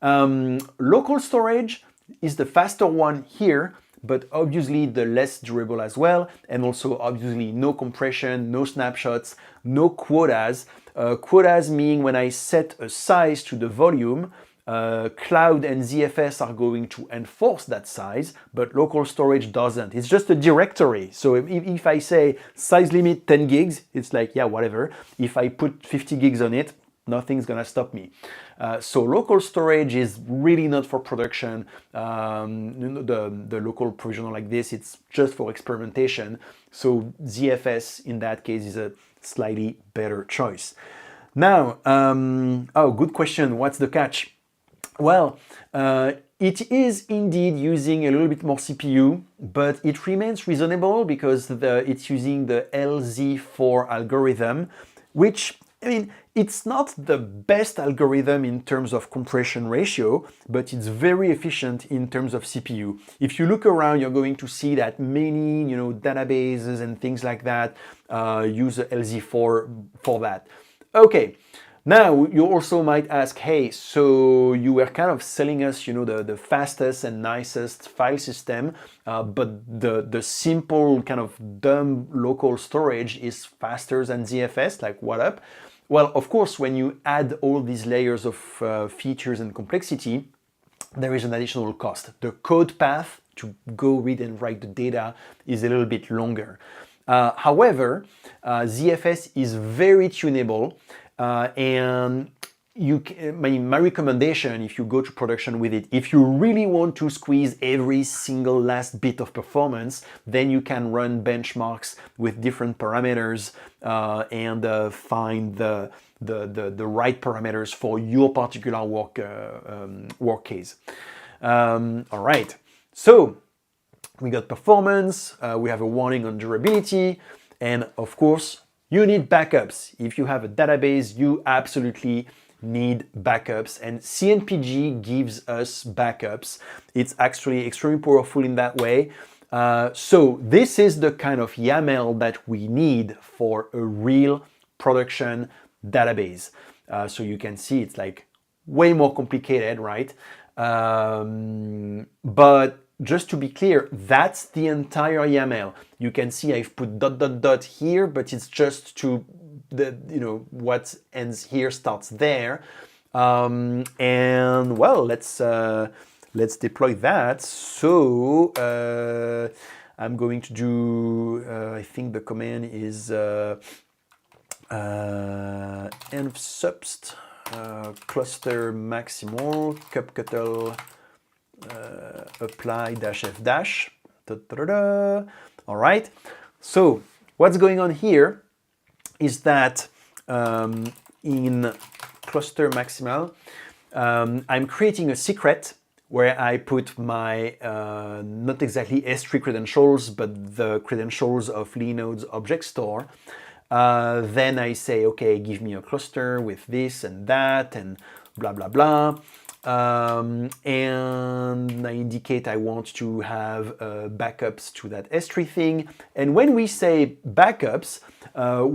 Local storage is the faster one here, but obviously the less durable as well, and also obviously no compression, no snapshots, no quotas. Quotas mean when I set a size to the volume, Cloud and ZFS are going to enforce that size, but local storage doesn't. It's just a directory. So if I say size limit 10 gigs, it's like, yeah, whatever. If I put 50 gigs on it, nothing's gonna stop me. So local storage is really not for production. The local provisioner like this, it's just for experimentation. So ZFS in that case is a slightly better choice. Now, oh, good question. What's the catch? Well, it is indeed using a little bit more CPU, but it remains reasonable because it's using the LZ4 algorithm, which, I mean, it's not the best algorithm in terms of compression ratio, but it's very efficient in terms of CPU. If you look around, you're going to see that many, databases and things like that use LZ4 for that. Okay. Now, you also might ask, hey, so you were kind of selling us, the fastest and nicest file system, but the simple kind of dumb local storage is faster than ZFS, like what up? Well, of course, when you add all these layers of features and complexity, there is an additional cost. The code path to go read and write the data is a little bit longer. However, ZFS is very tunable. And my recommendation, if you go to production with it, if you really want to squeeze every single last bit of performance, then you can run benchmarks with different parameters and find the right parameters for your particular work case. All right, so we got performance, we have a warning on durability, and of course, you need backups. If you have a database, you absolutely need backups, and CNPG gives us backups. It's actually extremely powerful in that way. So this is the kind of YAML that we need for a real production database. So you can see it's like way more complicated, right? But just to be clear, that's the entire YAML. You can see I've put ... here, but it's just to what ends here starts there. And well, let's deploy that. So I'm going to do, I think the command is env-subst cluster maximal kubectl apply -f-. All right. So what's going on here is that in cluster maximal, I'm creating a secret where I put my not exactly S3 credentials, but the credentials of Linode's object store. Then I say, okay, give me a cluster with this and that and blah, blah, blah. And I indicate I want to have backups to that S3 thing. And when we say backups,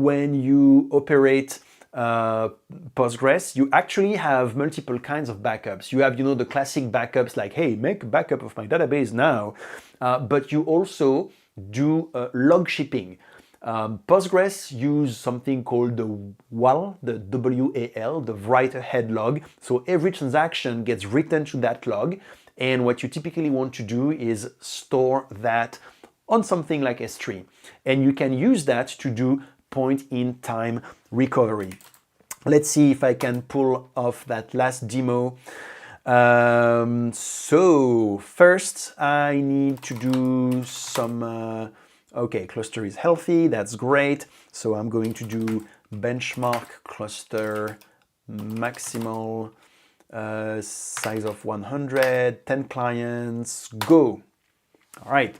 when you operate Postgres, you actually have multiple kinds of backups. You have, the classic backups like, hey, make a backup of my database now. But you also do log shipping. Postgres use something called the WAL, the W-A-L, the write ahead log. So every transaction gets written to that log. And what you typically want to do is store that on something like S3. And you can use that to do point-in-time recovery. Let's see if I can pull off that last demo. So first I need to do some... okay, cluster is healthy, that's great. So I'm going to do benchmark cluster maximal size of 100, 10 clients, go. All right.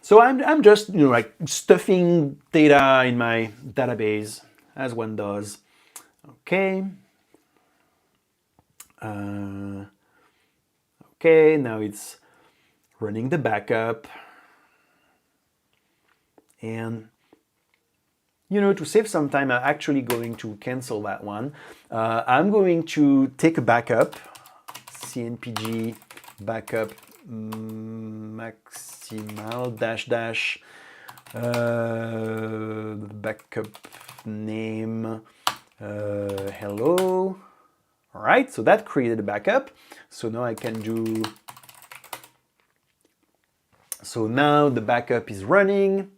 So I'm just, like stuffing data in my database as one does. Okay. Okay, now it's running the backup, and to save some time, I'm actually going to cancel that one. I'm going to take a backup, CNPG backup maximal dash dash backup name hello. All right, so that created a backup. So now I can do, so now the backup is running.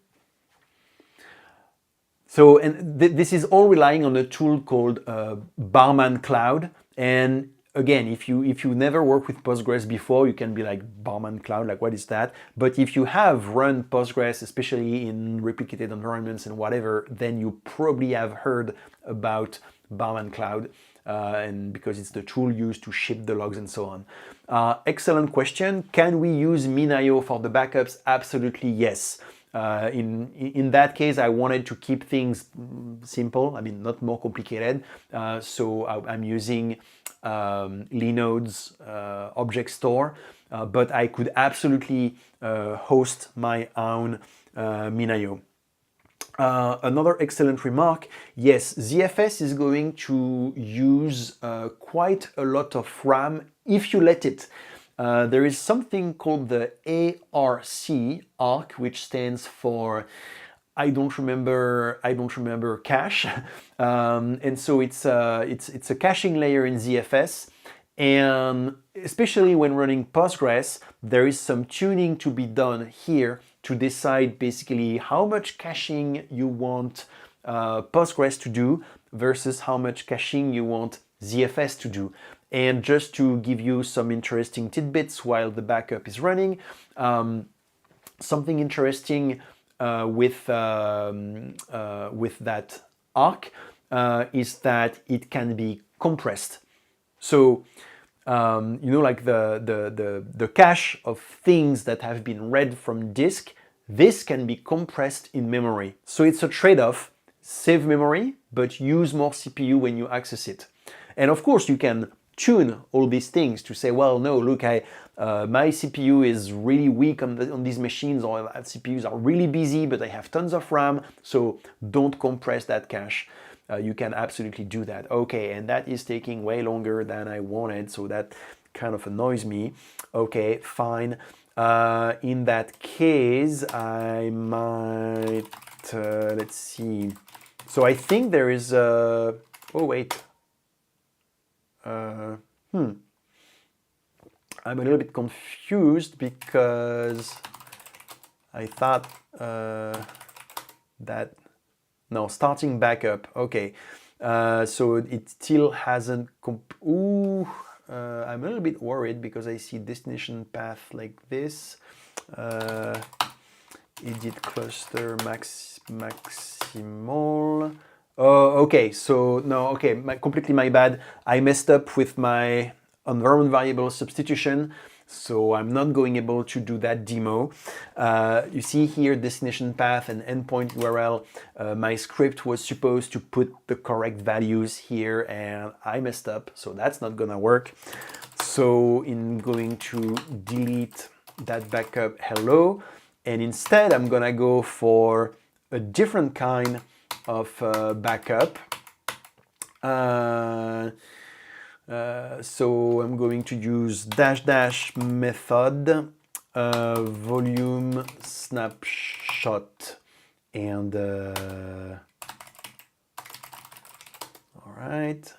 So, and this is all relying on a tool called Barman Cloud. And again, if you never worked with Postgres before, you can be like, Barman Cloud, like what is that? But if you have run Postgres, especially in replicated environments and whatever, then you probably have heard about Barman Cloud, and because it's the tool used to ship the logs and so on. Excellent question. Can we use MinIO for the backups? Absolutely yes. In that case, I wanted to keep things simple, I mean, not more complicated. So I'm using Linode's object store, but I could absolutely host my own MinIO. Another excellent remark, yes, ZFS is going to use quite a lot of RAM if you let it. There is something called the ARC, which stands for I don't remember cache, and so it's a caching layer in ZFS. And especially when running Postgres, there is some tuning to be done here to decide basically how much caching you want Postgres to do versus how much caching you want ZFS to do. And just to give you some interesting tidbits while the backup is running, something interesting with that arc is that it can be compressed. So, you know, like the cache of things that have been read from disk, this can be compressed in memory. So it's a trade-off, save memory, but use more CPU when you access it. And of course, you can tune all these things to say, well, no, look, my CPU is really weak on these machines, or CPUs are really busy, but I have tons of RAM, so don't compress that cache. You can absolutely do that. Okay, and that is taking way longer than I wanted, so that kind of annoys me. Okay, fine. In that case, I might, let's see. So I think there is a, oh wait. I'm a little bit confused because I thought that, no, starting backup, okay. So it still hasn't, I'm a little bit worried because I see destination path like this. Edit cluster maximal. Oh, okay, so no, okay, completely my bad. I messed up with my environment variable substitution, so I'm not going able to do that demo. You see here destination path and endpoint URL. My script was supposed to put the correct values here and I messed up, so that's not gonna work. So I'm going to delete that backup hello, and instead I'm gonna go for a different kind of backup. So I'm going to use dash method volume snapshot, and all right,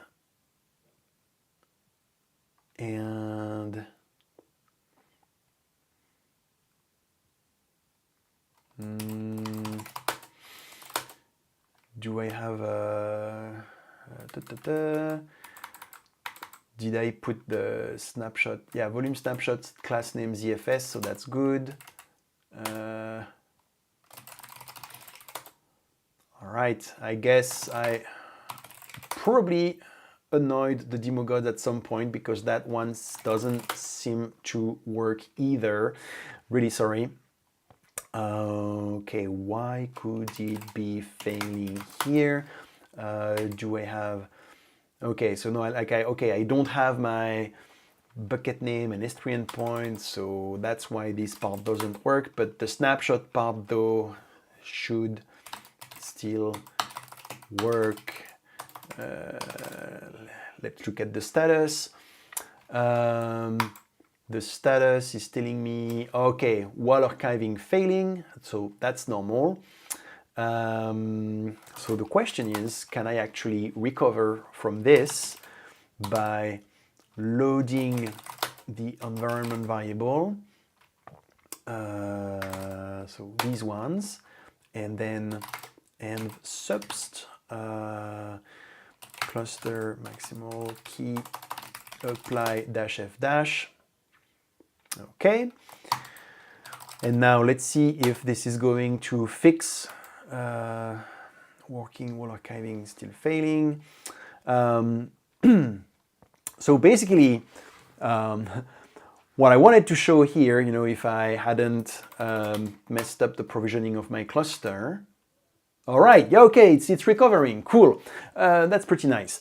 and do I have a did I put the snapshot? Yeah, volume snapshot class name ZFS, so that's good. All right, I guess I probably annoyed the demo gods at some point because that one doesn't seem to work either. Really sorry. Okay, why could it be failing here? Do I have... Okay, so no, I don't have my bucket name and S3 endpoint, so that's why this part doesn't work, but the snapshot part though should still work. Let's look at the status. The status is telling me, okay, while archiving failing, so that's normal. So the question is, can I actually recover from this by loading the environment variable, so these ones, and then env subst cluster maximal key apply dash f dash. Okay, and now let's see if this is going to fix working while archiving still failing. So basically, what I wanted to show here, you know, if I hadn't messed up the provisioning of my cluster. All right, yeah, okay, it's recovering, cool. That's pretty nice.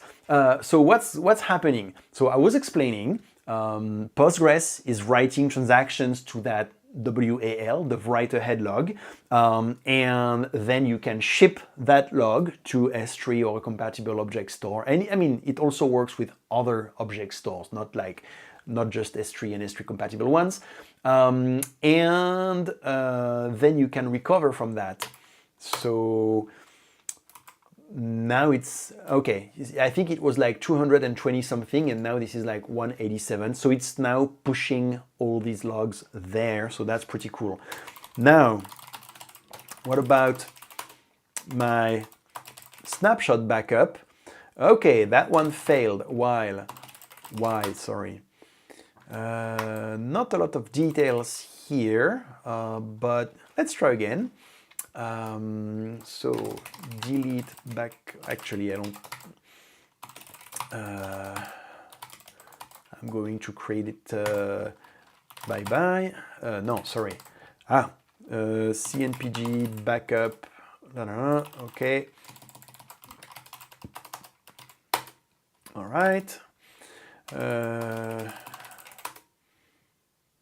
So what's happening? So I was explaining, Postgres is writing transactions to that WAL, the write ahead log, and then you can ship that log to S3 or a compatible object store. And I mean, it also works with other object stores, not just S3 and S3 compatible ones. And then you can recover from that. So now it's okay. I think it was like 220 something, and now this is like 187. So it's now pushing all these logs there. So that's pretty cool. Now, what about my snapshot backup? Okay, that one failed. Why? Sorry. Not a lot of details here, but let's try again. So delete back, actually I don't, I'm going to create it, bye-bye, no, sorry, cnpg backup, okay, all right,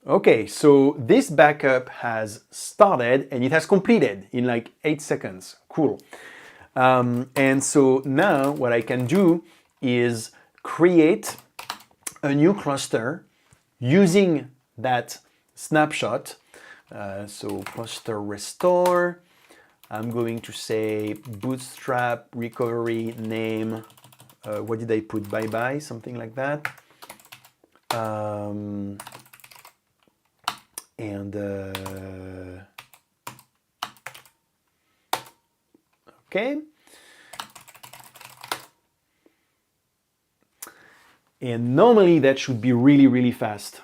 okay, so this backup has started and it has completed in like 8 seconds. Cool. And so now what I can do is create a new cluster using that snapshot. So cluster restore. I'm going to say bootstrap recovery name. What did I put? Bye-bye, something like that. Okay, and normally that should be really fast.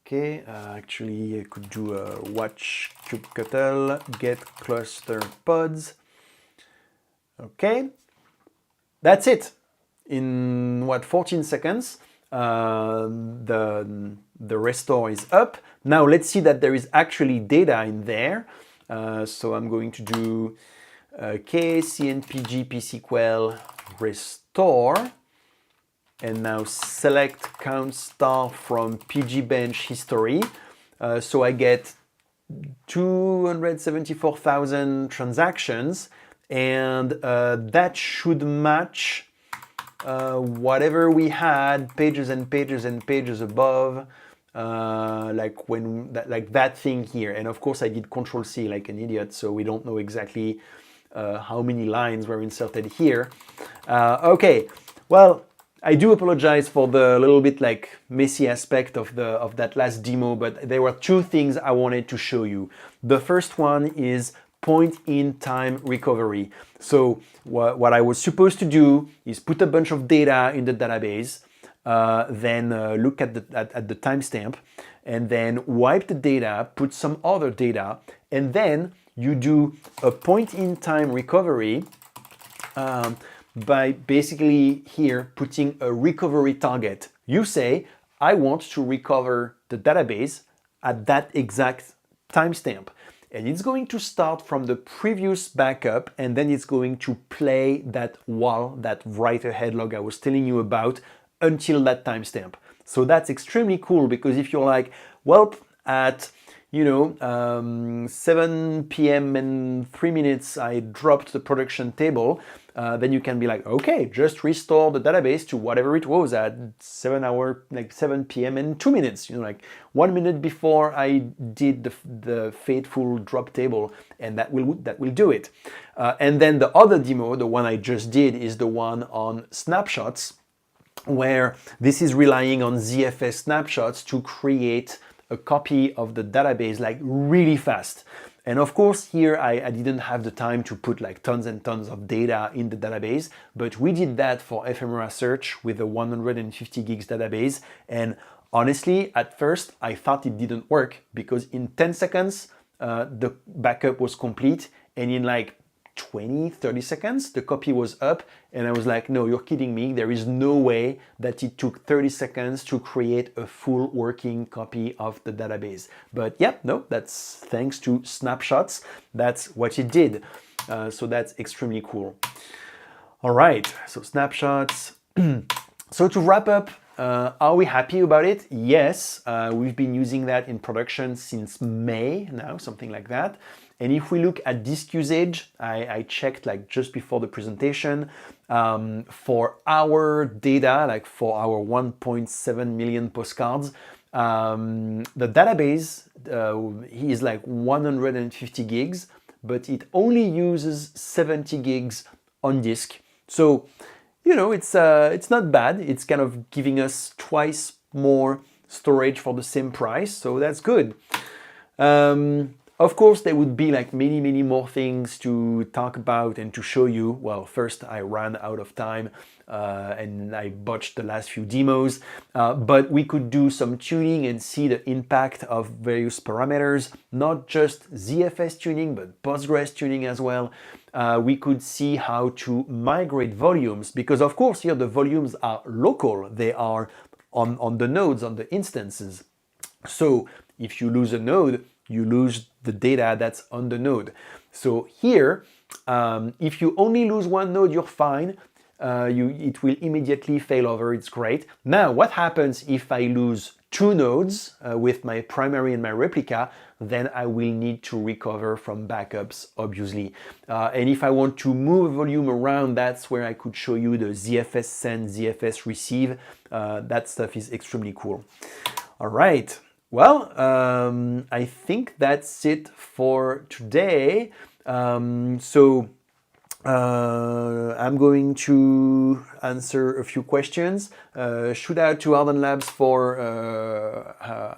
Okay, actually I could do a watch kubectl get cluster pods. Okay, that's it. In what, 14 seconds, the restore is up. Now let's see that there is actually data in there. So I'm going to do cnpg psql restore, and now select count star from pgbench history. So I get 274,000 transactions, and that should match whatever we had, pages and pages and pages above, like that thing here. And of course I did Control-C like an idiot, so we don't know exactly how many lines were inserted here. Okay, well, I do apologize for the little bit like messy aspect of that last demo, but there were two things I wanted to show you. The first one is point-in-time recovery. So what I was supposed to do is put a bunch of data in the database, then look at the timestamp, and then wipe the data, put some other data, and then you do a point-in-time recovery by basically here putting a recovery target. You say, I want to recover the database at that exact timestamp. And it's going to start from the previous backup, and then it's going to play that while that write ahead log I was telling you about until that timestamp. So that's extremely cool, because if you're like, well, at 7 p.m. and 3 minutes, I dropped the production table, then you can be like, okay, just restore the database to whatever it was at 7 p.m. and 2 minutes, like 1 minute before I did the fateful drop table, and that will do it. And then the other demo, the one I just did, is the one on snapshots, where this is relying on ZFS snapshots to create a copy of the database like really fast. And of course here I didn't have the time to put like tons and tons of data in the database, but we did that for ephemera search with a 150 gigs database. And honestly, at first I thought it didn't work, because in 10 seconds the backup was complete, and in like 20-30 seconds the copy was up, and I was like, no, you're kidding me. There is no way that it took 30 seconds to create a full working copy of the database. But yeah, no, that's thanks to snapshots. That's what it did. So that's extremely cool. All right, so snapshots. So to wrap up, are we happy about it? Yes, we've been using that in production since May now, something like that. And if we look at disk usage, I checked like just before the presentation, for our data, like for our 1.7 million postcards, the database is like 150 gigs, but it only uses 70 gigs on disk. So, it's not bad. It's kind of giving us twice more storage for the same price, so that's good. Of course, there would be like many more things to talk about and to show you. Well, first I ran out of time and I botched the last few demos, but we could do some tuning and see the impact of various parameters, not just ZFS tuning, but Postgres tuning as well. We could see how to migrate volumes, because of course here the volumes are local. They are on the nodes, on the instances. So if you lose a node, you lose the data that's on the node. So here, if you only lose one node, you're fine. It will immediately fail over, it's great. Now, what happens if I lose two nodes with my primary and my replica? Then I will need to recover from backups, obviously. And if I want to move a volume around, that's where I could show you the ZFS send, ZFS receive. That stuff is extremely cool. All right. Well, I think that's it for today. I'm going to answer a few questions. Shout out to Arden Labs for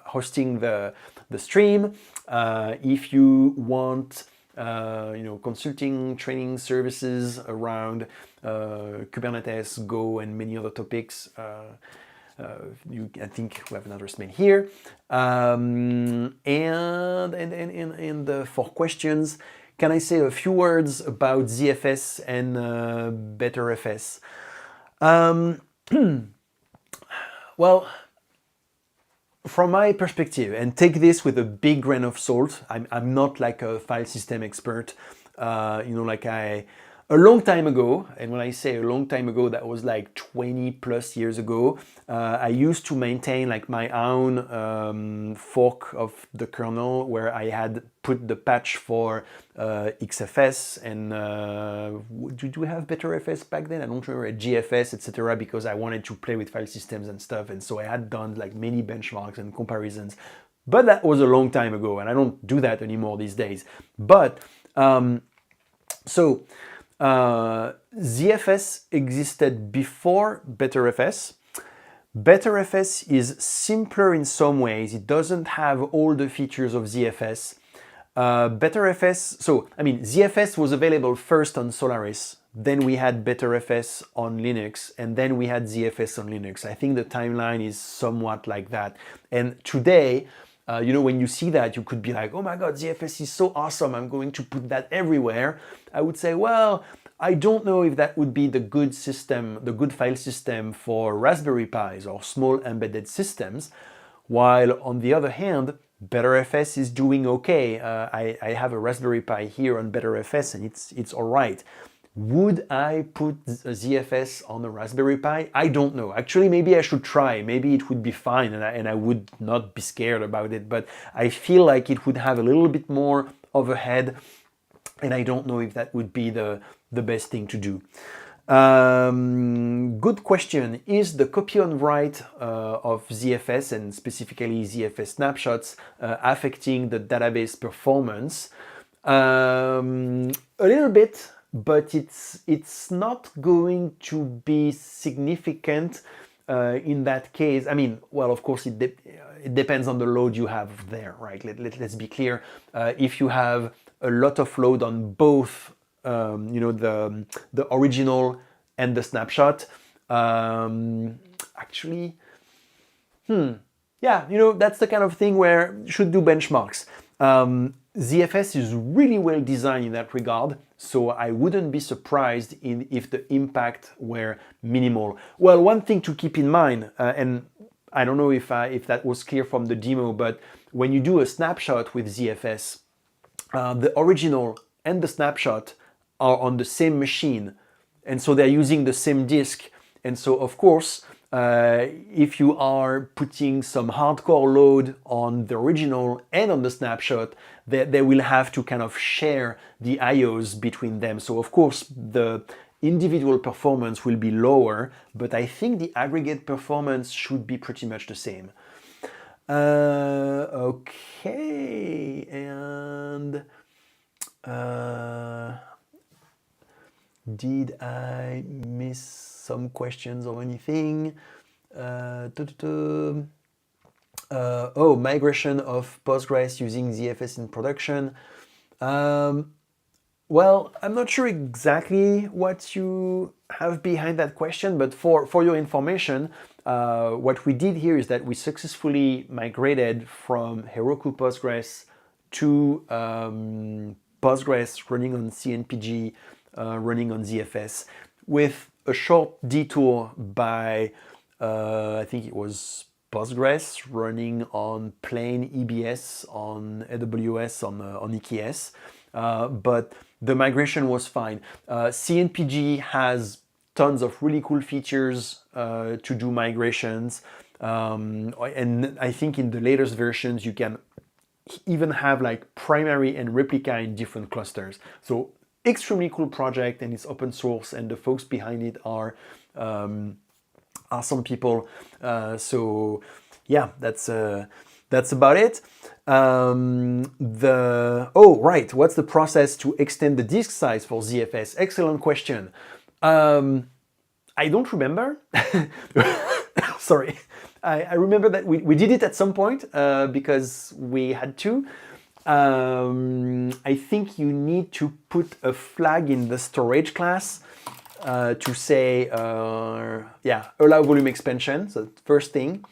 hosting the stream. If you want consulting, training services around Kubernetes, Go, and many other topics, I think we have an address mail here. And for questions, can I say a few words about ZFS and BetterFS? Well, from my perspective, and take this with a big grain of salt, I'm not like a file system expert. A long time ago, and when I say a long time ago, that was like 20 plus years ago, I used to maintain like my own fork of the kernel where I had put the patch for XFS and do we have BetterFS back then? I don't remember, GFS, etc., because I wanted to play with file systems and stuff, and so I had done like many benchmarks and comparisons. But that was a long time ago, and I don't do that anymore these days. But ZFS existed before BetterFS. BetterFS is simpler in some ways. It doesn't have all the features of ZFS. ZFS was available first on Solaris, then we had BetterFS on Linux, and then we had ZFS on Linux. I think the timeline is somewhat like that. And today, when you see that, you could be like, oh my God, ZFS is so awesome, I'm going to put that everywhere. I would say, well, I don't know if that would be the good system, the good file system for Raspberry Pis or small embedded systems, while on the other hand, BetterFS is doing okay. I have a Raspberry Pi here on BetterFS and it's all right. Would I put a ZFS on a Raspberry Pi? I don't know. Actually, maybe I should try. Maybe it would be fine and I would not be scared about it. But I feel like it would have a little bit more overhead, and I don't know if that would be the best thing to do. Good question. Is the copy on write of ZFS and specifically ZFS snapshots affecting the database performance? A little bit, but it's not going to be significant in that case. I mean, well, of course, it depends on the load you have there, right? Let's be clear. If you have a lot of load on both, you know, the original and the snapshot, actually, yeah, you know, that's the kind of thing where you should do benchmarks. ZFS is really well designed in that regard, so I wouldn't be surprised if the impact were minimal. Well, one thing to keep in mind, and I don't know if that was clear from the demo, but when you do a snapshot with ZFS, the original and the snapshot are on the same machine, and so they're using the same disk. And so, of course, if you are putting some hardcore load on the original and on the snapshot, they will have to kind of share the IOs between them. So, of course, the individual performance will be lower, but I think the aggregate performance should be pretty much the same. Okay, and did I miss some questions or anything? Oh, migration of Postgres using ZFS in production. Well, I'm not sure exactly what you have behind that question, but for your information, what we did here is that we successfully migrated from Heroku Postgres to Postgres running on CNPG, running on ZFS, with a short detour by, I think it was Postgres running on plain EBS on AWS on EKS, but the migration was fine. CNPG has tons of really cool features to do migrations, and I think in the latest versions you can even have like primary and replica in different clusters. So extremely cool project, and it's open source, and the folks behind it are some people. So yeah, that's about it. Oh right, what's the process to extend the disk size for ZFS? Excellent question. I don't remember. Sorry. I remember that we did it at some point because we had to. I think you need to put a flag in the storage class to say, yeah, allow volume expansion, so first thing.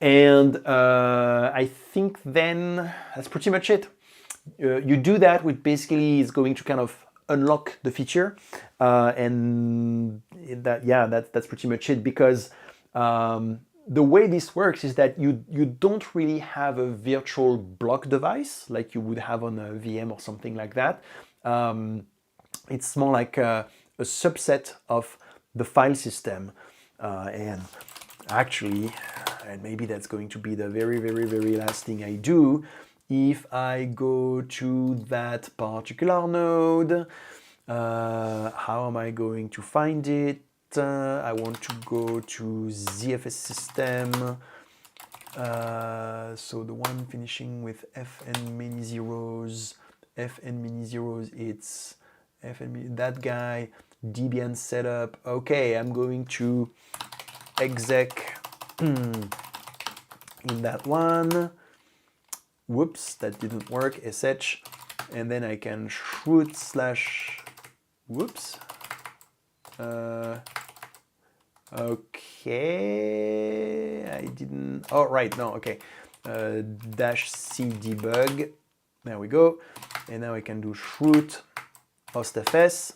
And I think then that's pretty much it. You do that, which basically is going to kind of unlock the feature, and that, yeah, that's pretty much it, because the way this works is that you don't really have a virtual block device like you would have on a VM or something like that. It's more like a subset of the file system, and actually, and maybe that's going to be the very, very, very last thing I do. If I go to that particular node, how am I going to find it? I want to go to ZFS system. So the one finishing with FN many zeros, it's FN, that guy, Debian setup. Okay, I'm going to exec in that one. Whoops, that didn't work, sh, and then I can root slash, whoops. Okay, I didn't, oh right, no, okay. Dash C debug, there we go. And now I can do root hostfs.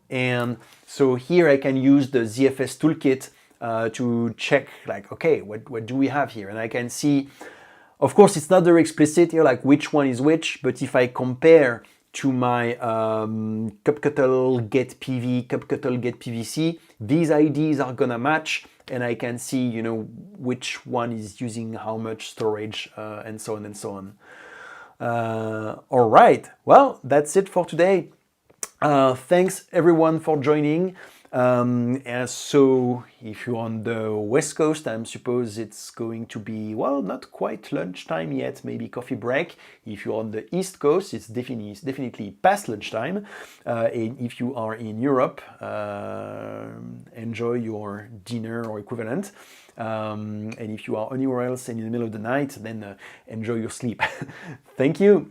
And so here I can use the ZFS toolkit to check, like, okay, what do we have here? And I can see, of course, it's not very explicit here, like which one is which, but if I compare to my kubectl get PV, kubectl get PVC, these IDs are gonna match, and I can see, you know, which one is using how much storage, and so on and so on. All right, well, that's it for today. Thanks everyone for joining. And so if you're on the West Coast, I suppose it's going to be, well, not quite lunchtime yet, maybe coffee break. If you're on the East Coast, it's definitely past lunchtime. And if you are in Europe, enjoy your dinner or equivalent. And if you are anywhere else and in the middle of the night, then enjoy your sleep. Thank you.